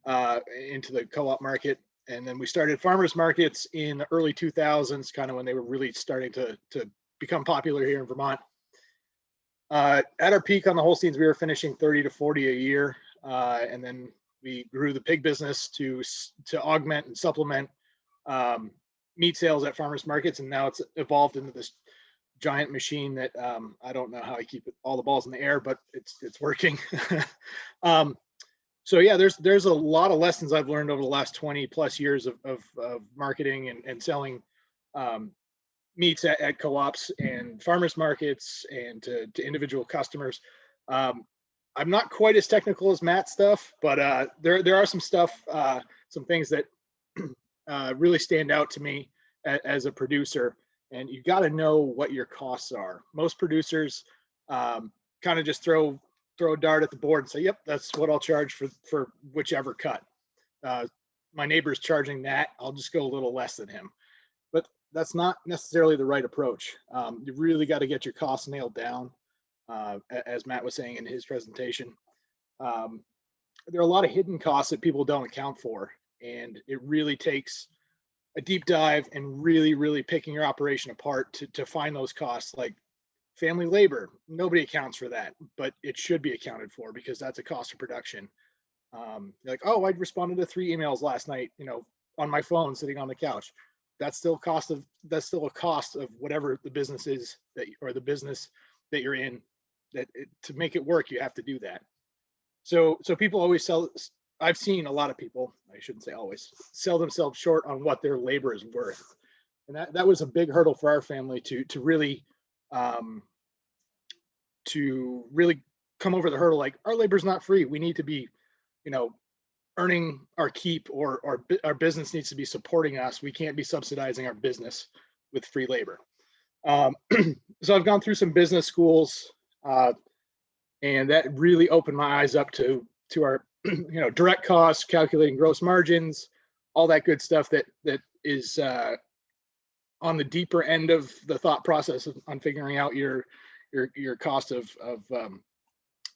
into the co-op market. And then we started farmers markets in the early 2000s, kind of when they were really starting to become popular here in Vermont. At our peak on the Holsteins, we were finishing 30 to 40 a year. And then we grew the pig business to augment and supplement meat sales at farmers markets. And now it's evolved into this giant machine that I don't know how I keep all the balls in the air, but it's working. So yeah, there's a lot of lessons I've learned over the last 20 plus years of marketing and selling meats at co-ops and farmers markets and to individual customers. I'm not quite as technical as Matt's stuff, but there are some things that really stand out to me as a producer. And you got to know what your costs are. Most producers kind of just throw a dart at the board and say, yep, that's what I'll charge for whichever cut. My neighbor's charging that, I'll just go a little less than him. But that's not necessarily the right approach. You really got to get your costs nailed down, as Matt was saying in his presentation. There are a lot of hidden costs that people don't account for, and it really takes a deep dive and really picking your operation apart to find those costs. Like family labor, nobody accounts for that, but it should be accounted for because that's a cost of production. Like, oh, I responded to 3 emails last night, on my phone sitting on the couch. That's still a cost of whatever the business is or the business that you're in. To make it work, you have to do that. So people always I've seen a lot of people, I shouldn't say always, sell themselves short on what their labor is worth. And that was a big hurdle for our family to really come over the hurdle. Like, our labor's not free. We need to be, earning our keep, or our business needs to be supporting us. We can't be subsidizing our business with free labor. So I've gone through some business schools, and that really opened my eyes up to our direct costs, calculating gross margins, all that good stuff that is on the deeper end of the thought process on figuring out your cost of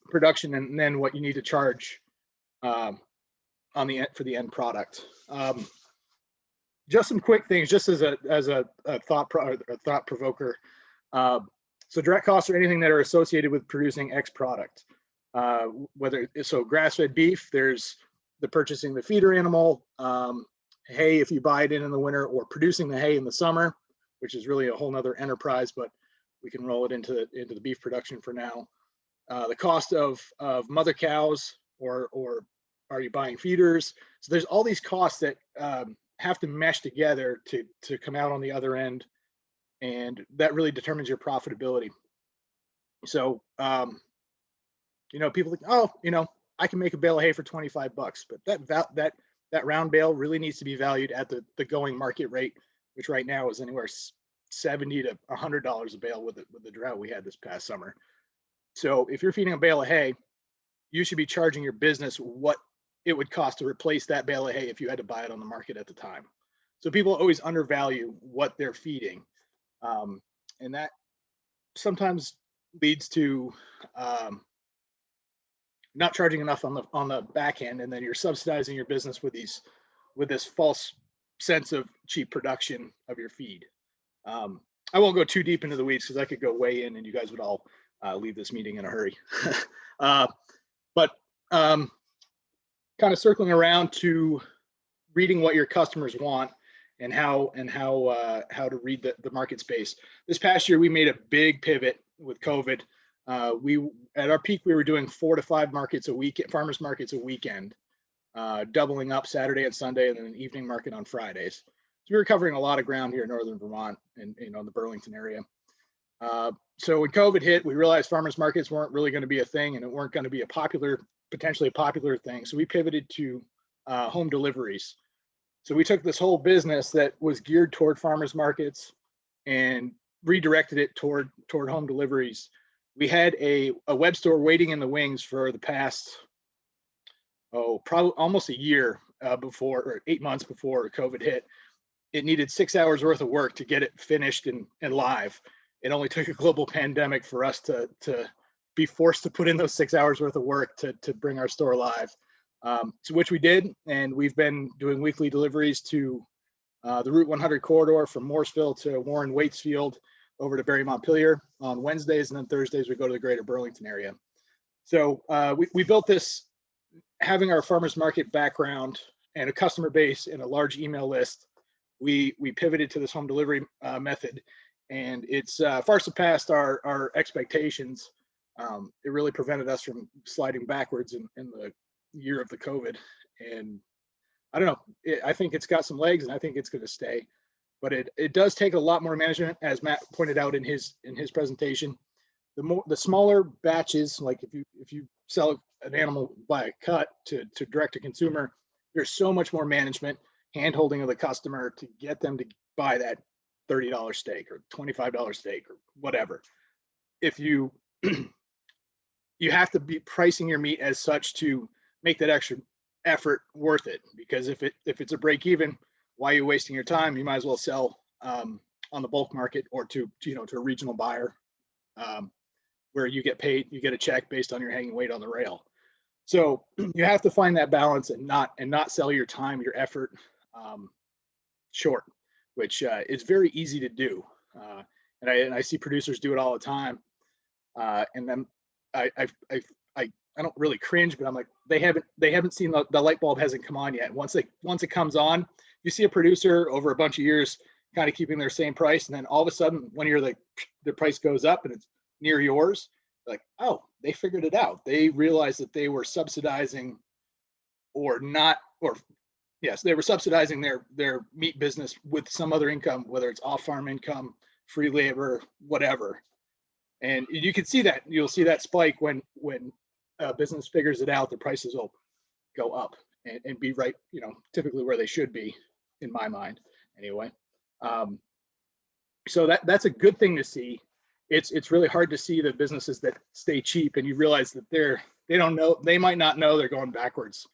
production, and then what you need to charge for the end product. Just some quick things, just as a thought provoker. So direct costs are anything that are associated with producing X product. Whether so grass-fed beef, there's the purchasing the feeder animal, hay if you buy it in the winter, or producing the hay in the summer, which is really a whole nother enterprise, but we can roll it into the beef production for now. The cost of mother cows, or are you buying feeders? So there's all these costs that have to mesh together to come out on the other end, and that really determines your profitability. So people think, oh, I can make a bale of hay for 25 bucks, but that round bale really needs to be valued at the going market rate, which right now is anywhere $70 to $100 a bale with the drought we had this past summer. So if you're feeding a bale of hay, you should be charging your business what it would cost to replace that bale of hay if you had to buy it on the market at the time. So people always undervalue what they're feeding, and that sometimes leads to not charging enough on the back end, and then you're subsidizing your business with this false sense of cheap production of your feed. I won't go too deep into the weeds because I could go way in and you guys would all leave this meeting in a hurry. But kind of circling around to reading what your customers want and how to read the market space. This past year, we made a big pivot with COVID. At our peak, we were doing 4 to 5 markets a week, farmers markets a weekend, doubling up Saturday and Sunday, and then an evening market on Fridays. So we were covering a lot of ground here in northern Vermont and the Burlington area. So when COVID hit, we realized farmers markets weren't really going to be a thing, and it weren't going to be potentially a popular thing. So we pivoted to home deliveries. So we took this whole business that was geared toward farmers markets and redirected it toward home deliveries. We had a web store waiting in the wings for the past, probably almost a year before, or 8 months before COVID hit. It needed 6 hours worth of work to get it finished and live. It only took a global pandemic for us to be forced to put in those 6 hours worth of work to bring our store live. So which we did, and we've been doing weekly deliveries to the Route 100 corridor from Morrisville to Warren Waitsfield over to Barry Montpelier on Wednesdays, and then Thursdays we go to the greater Burlington area. So we built this having our farmers market background and a customer base and a large email list. We pivoted to this home delivery method, and it's far surpassed our expectations. It really prevented us from sliding backwards in the year of the COVID. And I don't know, I think it's got some legs, and I think it's going to stay. But it does take a lot more management, as Matt pointed out in his presentation. The smaller batches, like if you sell an animal by a cut to direct to consumer, there's so much more management, hand-holding of the customer to get them to buy that $30 steak or $25 steak or whatever. If you you have to be pricing your meat as such to make that extra effort worth it, because if it's a break even, why are you wasting your time? You might as well sell on the bulk market or to a regional buyer, where you get paid, you get a check based on your hanging weight on the rail. So you have to find that balance and not sell your time, your effort short, which is very easy to do. And I see producers do it all the time. And then I don't really cringe, but I'm like, they haven't seen the light bulb hasn't come on yet. Once it comes on, you see a producer over a bunch of years kind of keeping their same price, and then all of a sudden, one year the price goes up and it's near yours. Like, oh, they figured it out. They realized that they were subsidizing, they were subsidizing their meat business with some other income, whether it's off-farm income, free labor, whatever. And you can see that, you'll see that spike when a business figures it out, the prices will go up and be right, typically where they should be, in my mind, anyway. So that's a good thing to see. It's really hard to see the businesses that stay cheap, and you realize that they might not know they're going backwards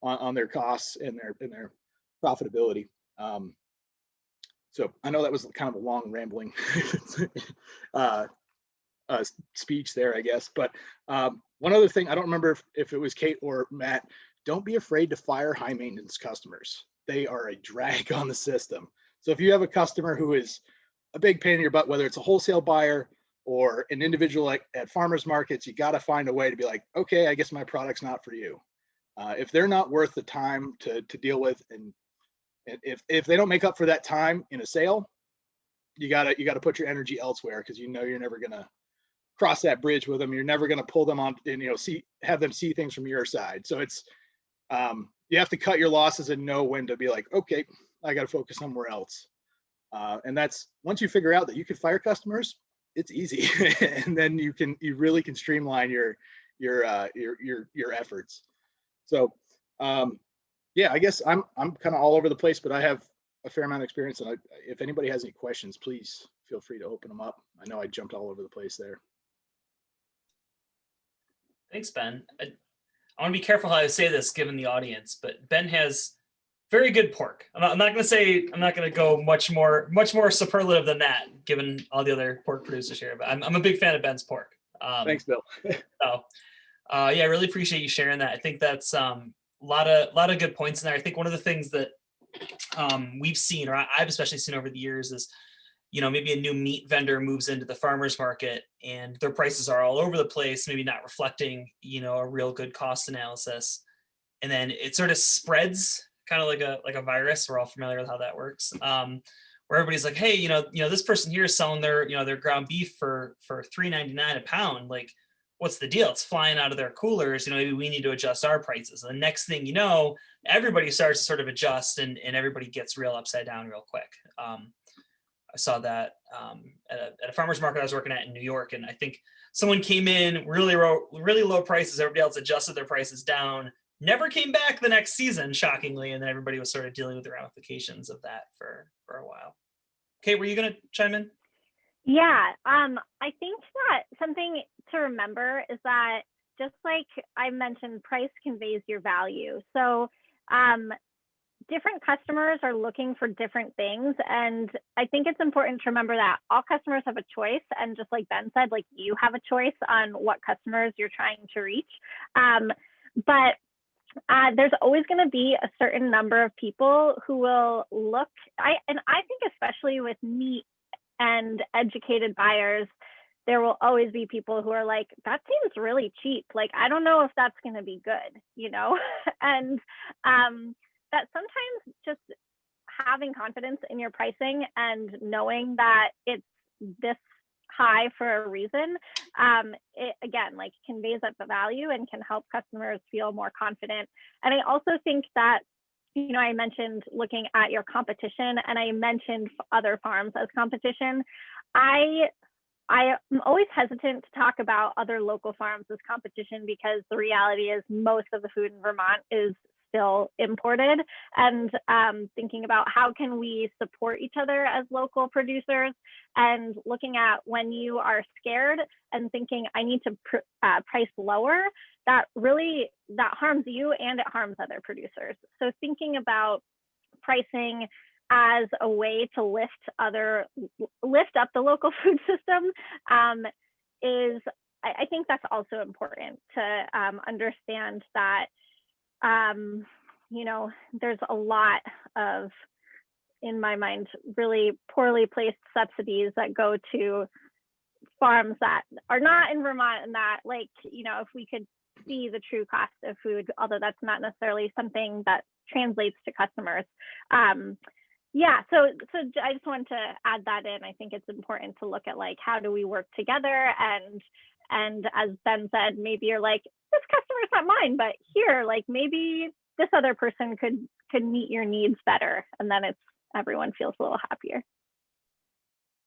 on their costs and their profitability. So I know that was kind of a long rambling speech there, I guess. But one other thing, I don't remember if it was Kate or Matt, don't be afraid to fire high maintenance customers. They are a drag on the system. So if you have a customer who is a big pain in your butt, whether it's a wholesale buyer or an individual at farmers markets, you got to find a way to be like, okay, I guess my product's not for you. If they're not worth the time to deal with and If they don't make up for that time in a sale, you gotta put your energy elsewhere, because you know you're never gonna cross that bridge with them. You're never gonna pull them on and have them see things from your side. So it's you have to cut your losses and know when to be like, okay, I got to focus somewhere else. And that's, once you figure out that you can fire customers, it's easy, and then you really can streamline your efforts. So yeah, I guess I'm kind of all over the place, but I have a fair amount of experience. And if anybody has any questions, please feel free to open them up. I know I jumped all over the place there. Thanks, Ben. I want to be careful how I say this given the audience, but Ben has very good pork. I'm not going to go much more superlative than that, given all the other pork producers here, but I'm a big fan of Ben's pork. Thanks, Bill. So yeah, I really appreciate you sharing that. I think that's a lot of good points in there. I think one of the things that we've seen, or I've especially seen over the years, is maybe a new meat vendor moves into the farmers market and their prices are all over the place, maybe not reflecting a real good cost analysis, and then it sort of spreads kind of like a virus. We're all familiar with how that works, where everybody's like, hey, this person here is selling their ground beef for $3.99 a pound. Like, what's the deal? It's flying out of their coolers. Maybe we need to adjust our prices. And the next thing you know, everybody starts to sort of adjust, and everybody gets real upside down real quick. I saw that at a farmer's market I was working at in New York, and I think someone came in really low prices. Everybody else adjusted their prices down, never came back the next season, shockingly, and then everybody was sort of dealing with the ramifications of that for a while. Kate, were you going to chime in? Yeah, I think that something to remember is that, just like I mentioned, price conveys your value. So different customers are looking for different things. And I think it's important to remember that all customers have a choice. And just like Ben said, like, you have a choice on what customers you're trying to reach. But there's always going to be a certain number of people who will look, I think especially with meat and educated buyers, there will always be people who are like, that seems really cheap. Like, I don't know if that's going to be good, and that sometimes just having confidence in your pricing and knowing that it's this high for a reason, it again, like, conveys up the value and can help customers feel more confident. And I also think that, I mentioned looking at your competition, and I mentioned other farms as competition. I am always hesitant to talk about other local farms as competition, because the reality is most of the food in Vermont is still imported, and thinking about how can we support each other as local producers, and looking at when you are scared and thinking I need to price lower, that harms you and it harms other producers. So thinking about pricing as a way to lift up the local food system is, I think that's also important to understand that there's a lot of, in my mind, really poorly placed subsidies that go to farms that are not in Vermont, and that, like, if we could see the true cost of food, although that's not necessarily something that translates to customers. Yeah, so I just wanted to add that in. I think it's important to look at, like, how do we work together, and as Ben said, maybe you're like, this customer's not mine, but here, like, maybe this other person could meet your needs better, and then everyone feels a little happier.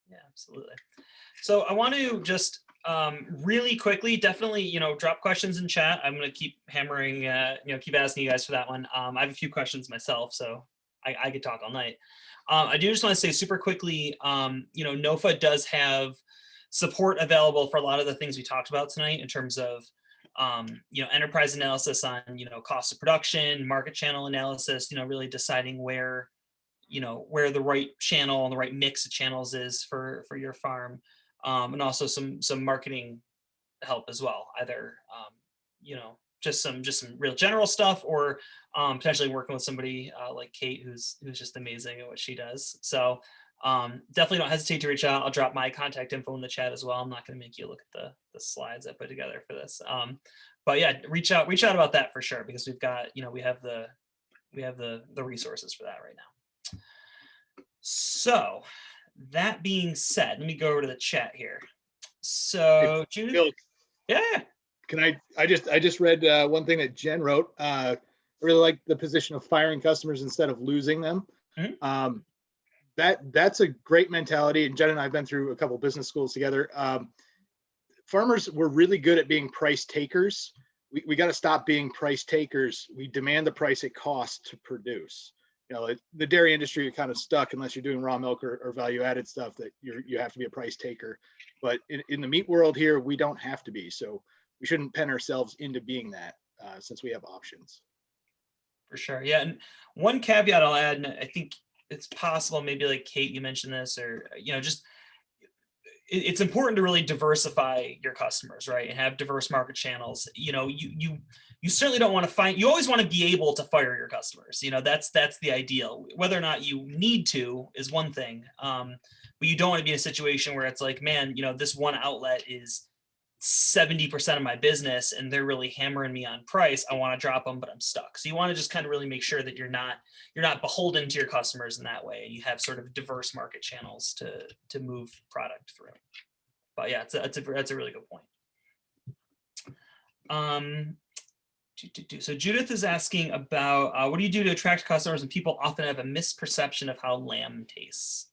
Yeah, absolutely. So I want to just really quickly, definitely, drop questions in chat. I'm going to keep hammering, keep asking you guys for that one. I have a few questions myself, so I could talk all night. I do just want to say super quickly, NOFA does have support available for a lot of the things we talked about tonight in terms of, enterprise analysis on, cost of production, market channel analysis, really deciding where the right channel and the right mix of channels is for your farm, and also some marketing help as well, either just some real general stuff, or potentially working with somebody like Kate, who's just amazing at what she does. So definitely don't hesitate to reach out. I'll drop my contact info in the chat as well. I'm not going to make you look at the slides I put together for this, but yeah, reach out about that for sure, because we've got, we have the resources for that right now. So that being said, let me go over to the chat here. So Judith, Bill, yeah. can I just read one thing that Jen wrote. I really like the position of firing customers instead of losing them. Mhm. That's a great mentality. And Jen and I have been through a couple business schools together. Farmers were really good at being price takers. We got to stop being price takers. We demand the price it costs to produce. The dairy industry, you're kind of stuck unless you're doing raw milk or value added stuff that you have to be a price taker. But in the meat world here, we don't have to be. So we shouldn't pen ourselves into being that since we have options. For sure. Yeah. And one caveat I'll add, and I think it's possible, maybe like Kate, you mentioned this, or, just it's important to really diversify your customers, right? And have diverse market channels. You certainly don't want to you always want to be able to fire your customers. That's the ideal. Whether or not you need to is one thing. But you don't want to be in a situation where it's like, man, this one outlet is 70% of my business and they're really hammering me on price. I want to drop them, but I'm stuck. So you want to just kind of really make sure that you're not beholden to your customers in that way, and you have sort of diverse market channels to move product through. But yeah, that's a really good point. So Judith is asking about what do you do to attract customers when people often have a misperception of how lamb tastes?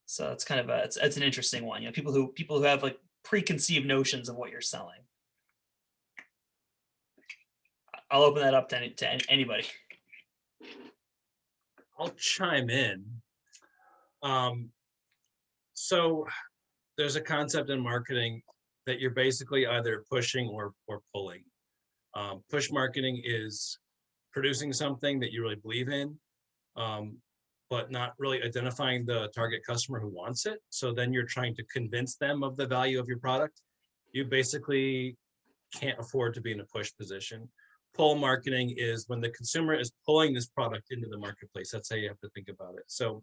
So that's kind of it's an interesting one. People who have like preconceived notions of what you're selling. I'll open that up to anybody. I'll chime in. So there's a concept in marketing that you're basically either pushing or pulling. Push marketing is producing something that you really believe in, but not really identifying the target customer who wants it. So then you're trying to convince them of the value of your product. You basically can't afford to be in a push position. Pull marketing is when the consumer is pulling this product into the marketplace. That's how you have to think about it. So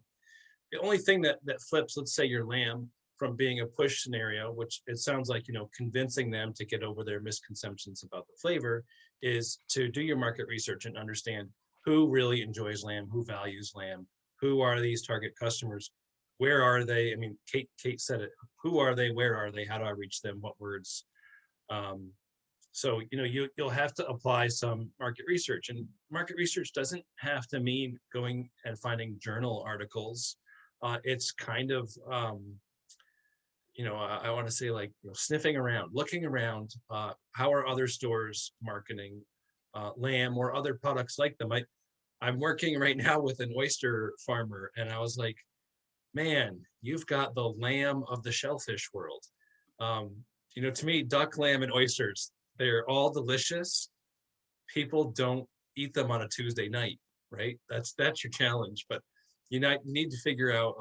the only thing that flips, let's say your lamb, from being a push scenario, which it sounds like, convincing them to get over their misconceptions about the flavor, is to do your market research and understand who really enjoys lamb, who values lamb, who are these target customers, where are they? I mean, Kate said it. Who are they? Where are they? How do I reach them? What words? So, you'll have to apply some market research, and market research doesn't have to mean going and finding journal articles. It's kind of, I want to say like, sniffing around, looking around, how are other stores marketing lamb or other products like them? I'm working right now with an oyster farmer, and I was like, man, you've got the lamb of the shellfish world. To me, duck, lamb, and oysters, they're all delicious. People don't eat them on a Tuesday night, right? That's your challenge, but you need to figure out,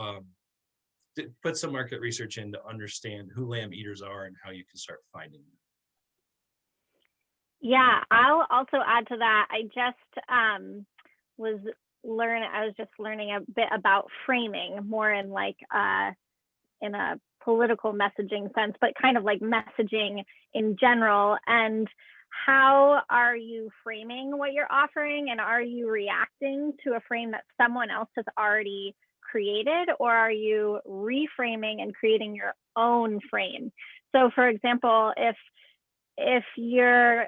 put some market research in to understand who lamb eaters are and how you can start finding them. Yeah, I'll also add to that. I just was learning a bit about framing, more in like in a political messaging sense, but kind of like messaging in general. And how are you framing what you're offering, and are you reacting to a frame that someone else has already created, or are you reframing and creating your own frame? So for example, if your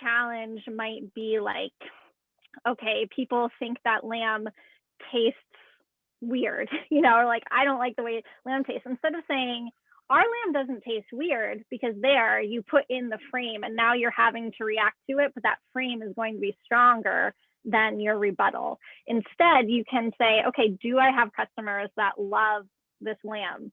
challenge might be like, okay, people think that lamb tastes weird, or like, I don't like the way lamb tastes. Instead of saying, our lamb doesn't taste weird, because you put in the frame, and now you're having to react to it, but that frame is going to be stronger than your rebuttal. Instead, you can say, okay, do I have customers that love this lamb?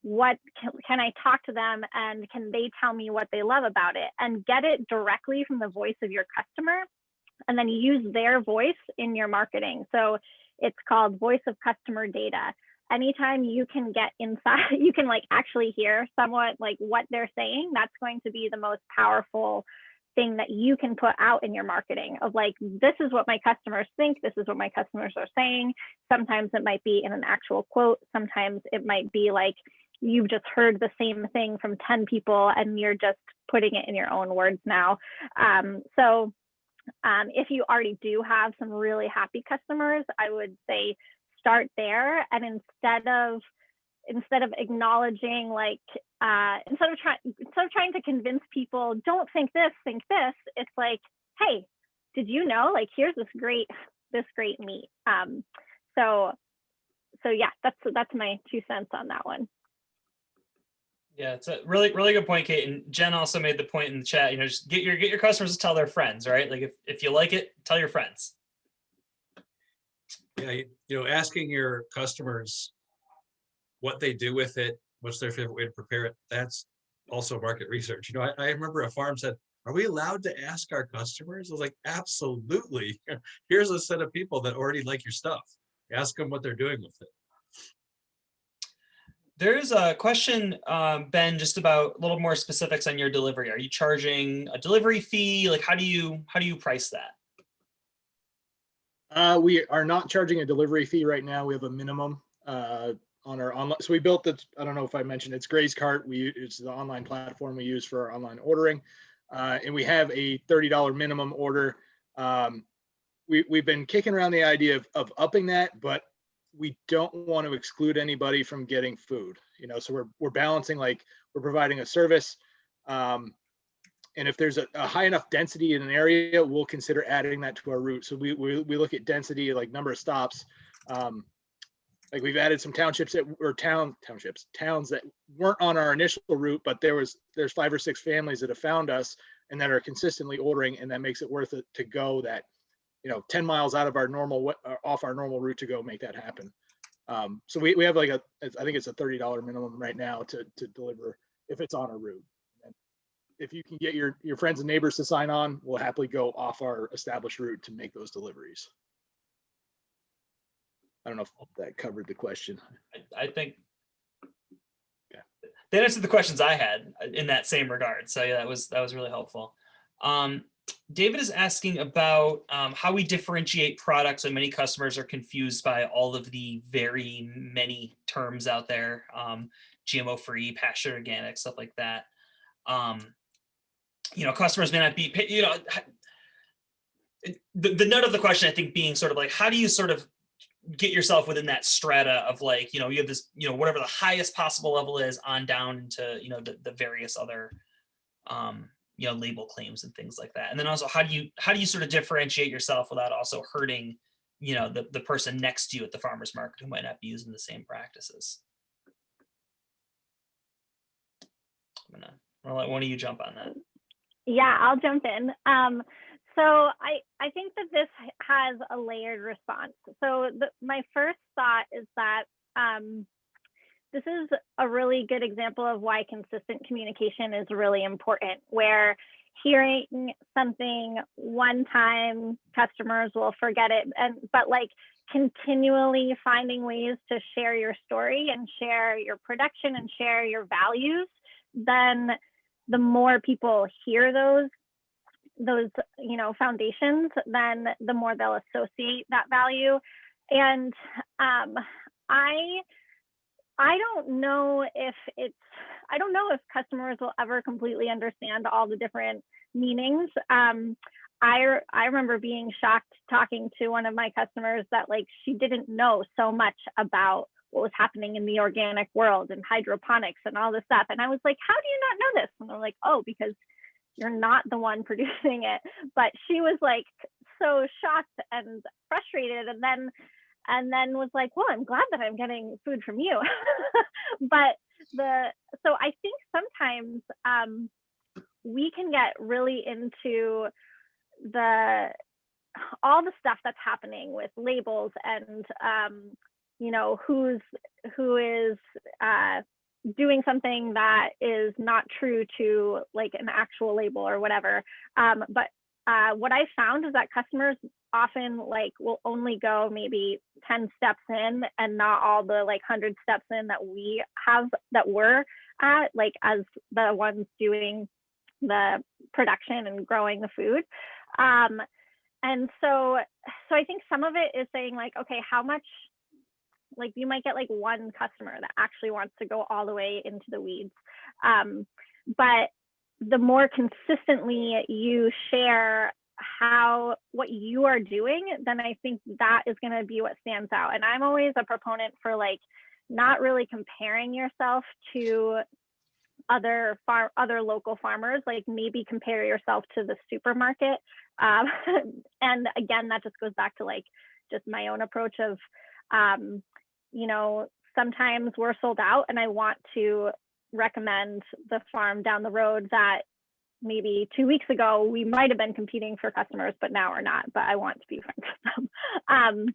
What can I talk to them, and can they tell me what they love about it? And get it directly from the voice of your customer, and then use their voice in your marketing. So it's called voice of customer data. Anytime you can get inside, you can like actually hear somewhat like what they're saying, that's going to be the most powerful thing that you can put out in your marketing, of like, this is what my customers think, this is what my customers are saying. Sometimes it might be in an actual quote. Sometimes it might be like, you've just heard the same thing from 10 people and you're just putting it in your own words now. If you already do have some really happy customers, I would say start there, and instead of acknowledging, like, instead of trying to convince people, don't think this, think this, it's like, hey, did you know, like, here's this great meat. So yeah, that's my 2 cents on that one. Yeah, it's a really, really good point, Kate. And Jen also made the point in the chat, you know, just get your customers to tell their friends, right? Like if you like it, tell your friends. Yeah, you know, asking your customers what they do with it, what's their favorite way to prepare it, that's also market research. You know, I remember a farm said, are we allowed to ask our customers? I was like, absolutely. Here's a set of people that already like your stuff. Ask them what they're doing with it. There's a question, Ben, just about a little more specifics on your delivery. Are you charging a delivery fee? Like, how do you price that? We are not charging a delivery fee right now. We have a minimum on our online. So we built the, I don't know if I mentioned, it's Gray's Cart. It's the online platform we use for our online ordering. And we have a $30 minimum order. We've been kicking around the idea of upping that, but we don't want to exclude anybody from getting food, you know, so we're balancing, like, we're providing a service. And if there's a high enough density in an area, we'll consider adding that to our route. So we look at density, like number of stops. Like, we've added some towns that weren't on our initial route, but there's 5 or 6 families that have found us and that are consistently ordering, and that makes it worth it to go that, you know, 10 miles out of our normal, off our normal route to go make that happen. So we have like I think it's a $30 minimum right now to deliver if it's on a route. And if you can get your friends and neighbors to sign on, we'll happily go off our established route to make those deliveries. I don't know if that covered the question. I think that answered the questions I had in that same regard. So yeah, that was really helpful. David is asking about how we differentiate products, and many customers are confused by all of the very many terms out there, GMO free, pasture organic, stuff like that. You know, customers may not be, you know, the nut of the question, I think, being sort of like, how do you sort of get yourself within that strata of, like, you know, you have this, you know, whatever the highest possible level is on down to, you know, the various other, you know, label claims and things like that. And then also, how do you sort of differentiate yourself without also hurting, you know, the person next to you at the farmer's market who might not be using the same practices? I'll let one of you jump on that. Yeah, I'll jump in. So I think that this has a layered response. So my first thought is that this is a really good example of why consistent communication is really important, where hearing something one time, customers will forget it, but like continually finding ways to share your story and share your production and share your values, then the more people hear those, you know, foundations, then the more they'll associate that value. And I don't know if customers will ever completely understand all the different meanings. I remember being shocked talking to one of my customers that, like, she didn't know so much about what was happening in the organic world and hydroponics and all this stuff. And I was like, how do you not know this? And they're like, oh, because you're not the one producing it. But she was like so shocked and frustrated, and then was like, well, I'm glad that I'm getting food from you. So I think sometimes we can get really into all the stuff that's happening with labels and you know, who is doing something that is not true to, like, an actual label or whatever. But what I found is that customers often, like, will only go maybe 10 steps in and not all the, like, 100 steps in that we're at, like, as the ones doing the production and growing the food. And so I think some of it is saying, like, okay, how much, like, you might get like one customer that actually wants to go all the way into the weeds. But the more consistently you share what you are doing, then I think that is going to be what stands out. And I'm always a proponent for like not really comparing yourself to other local farmers, like maybe compare yourself to the supermarket. And again, that just goes back to like just my own approach of, you know, sometimes we're sold out and I want to recommend the farm down the road that maybe 2 weeks ago we might have been competing for customers, but now we're not, but I want to be friends with them.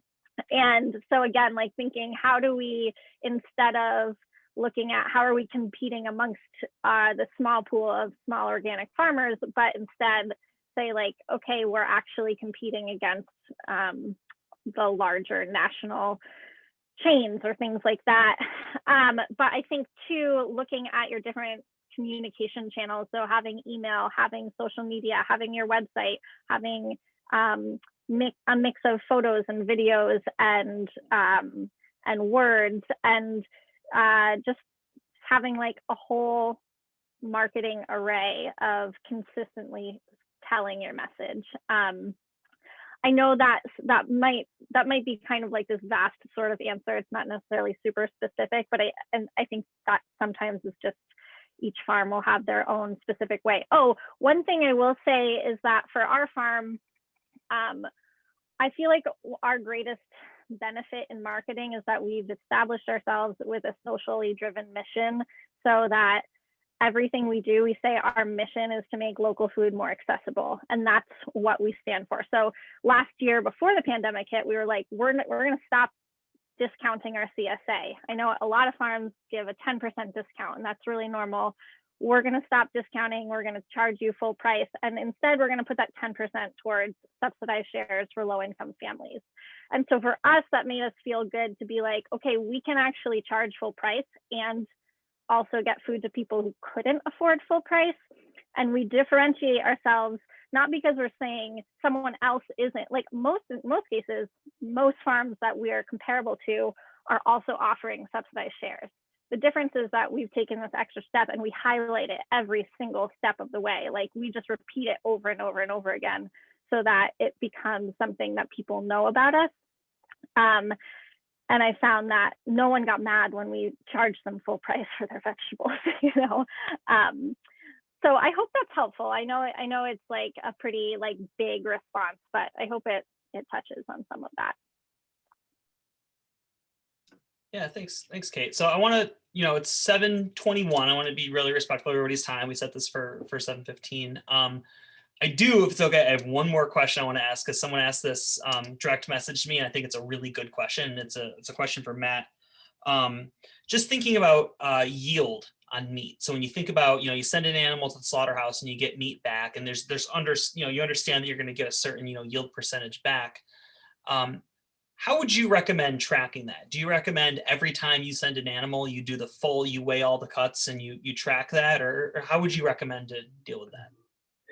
And so again, like thinking, how do we, instead of looking at how are we competing amongst the small pool of small organic farmers, but instead say like, okay, we're actually competing against the larger national chains or things like that. But I think too, looking at your different communication channels, so having email, having social media, having your website, having a mix of photos and videos and words, and just having like a whole marketing array of consistently telling your message. I know that might be kind of like this vast sort of answer. It's not necessarily super specific, but I think that sometimes is just each farm will have their own specific way. Oh, one thing I will say is that for our farm, I feel like our greatest benefit in marketing is that we've established ourselves with a socially driven mission, so that everything we do, we say our mission is to make local food more accessible, and that's what we stand for. So last year, before the pandemic hit, we were like, we're going to stop discounting our CSA. I know a lot of farms give a 10% discount, and that's really normal. We're going to stop discounting. We're going to charge you full price, and instead we're going to put that 10% towards subsidized shares for low-income families. And so for us, that made us feel good to be like, okay, we can actually charge full price and also get food to people who couldn't afford full price. And we differentiate ourselves, not because we're saying someone else isn't. Like in most cases, most farms that we are comparable to are also offering subsidized shares. The difference is that we've taken this extra step and we highlight it every single step of the way. Like we just repeat it over and over and over again so that it becomes something that people know about us. And I found that no one got mad when we charged them full price for their vegetables, you know. So I hope that's helpful. I know it's like a pretty like big response, but I hope it touches on some of that. Yeah, thanks, Kate. So I want to, you know, it's 7:21. I want to be really respectful of everybody's time. We set this for 7:15. I do, if it's okay, I have one more question I want to ask, because someone asked this direct message to me, and I think it's a really good question. It's a question for Matt. Just thinking about yield on meat. So when you think about, you know, you send an animal to the slaughterhouse and you get meat back, and you understand that you're going to get a certain, you know, yield percentage back. How would you recommend tracking that? Do you recommend every time you send an animal, you do the full, you weigh all the cuts and you track that, or how would you recommend to deal with that?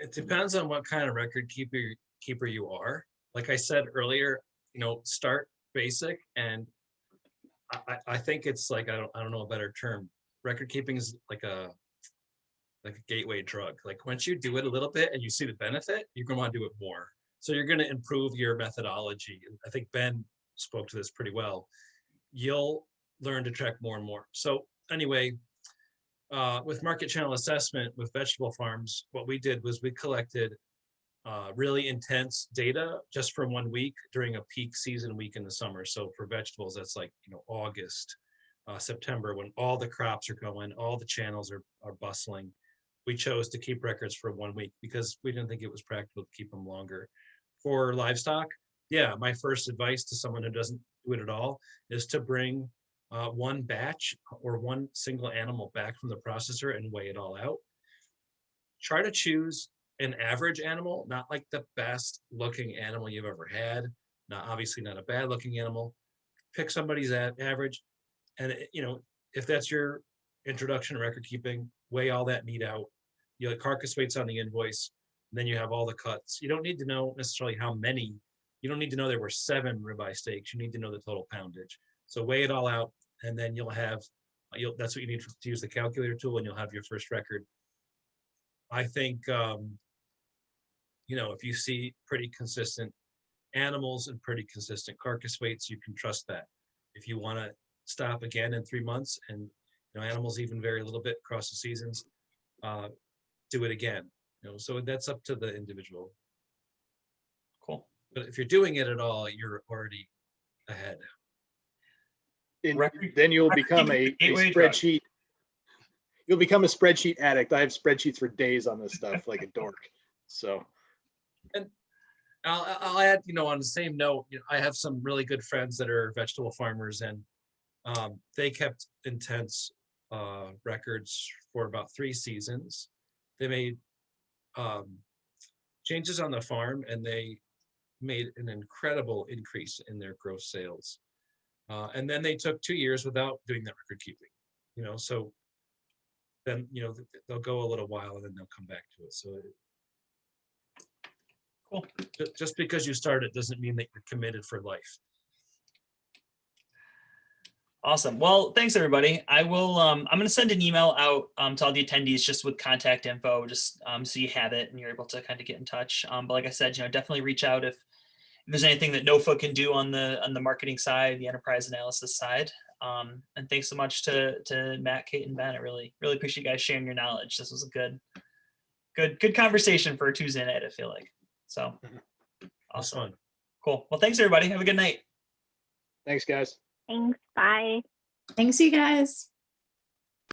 It depends on what kind of record keeper you are. Like I said earlier, you know, start basic, and I think it's like, I don't know a better term. Record keeping is like a gateway drug. Like once you do it a little bit and you see the benefit, you're going to want to do it more. So you're going to improve your methodology. And I think Ben spoke to this pretty well. You'll learn to track more and more. So anyway, with market channel assessment with vegetable farms, what we did was we collected really intense data just for 1 week during a peak season week in the summer. So for vegetables, that's like, you know, August, September, when all the crops are going, all the channels are bustling. We chose to keep records for 1 week because we didn't think it was practical to keep them longer. For livestock, yeah, my first advice to someone who doesn't do it at all is to bring one batch or one single animal back from the processor and weigh it all out. Try to choose an average animal, not like the best looking animal you've ever had, obviously not a bad looking animal. Pick somebody's average, and you know, if that's your introduction to record keeping, weigh all that meat out. You have carcass weights on the invoice, and then you have all the cuts. You don't need to know necessarily how many. You don't need to know there were 7 ribeye steaks. You need to know the total poundage. So weigh it all out, and then that's what you need to use the calculator tool, and you'll have your first record. I think if you see pretty consistent animals and pretty consistent carcass weights, you can trust that. If you want to stop again in 3 months and animals even vary a little bit across the seasons, do it again. So that's up to the individual. Cool. But if you're doing it at all, you're already ahead. And Record- then you'll record become a gateway drug. spreadsheet. You'll become a spreadsheet addict. I have spreadsheets for days on this stuff, like a dork. So I'll add, on the same note, I have some really good friends that are vegetable farmers, and they kept intense records for about 3 seasons. They made changes on the farm, and they made an incredible increase in their gross sales. And then they took 2 years without doing that record keeping, so then, they'll go a little while and then they'll come back to it. So Cool. Just because you start it doesn't mean that you're committed for life. Awesome. Well, thanks everybody. I will, I'm going to send an email out to all the attendees just with contact info, just so you have it and you're able to kind of get in touch. But like I said, definitely reach out if there's anything that NOFA can do on the marketing side, the enterprise analysis side. And thanks so much to Matt, Kate, and Ben. I really appreciate you guys sharing your knowledge. This was a good conversation for a Tuesday night, I feel like. So That's awesome. fun. Cool. Well, thanks everybody. Have a good night. thanks, guys. Thanks. Bye. Thanks, you guys.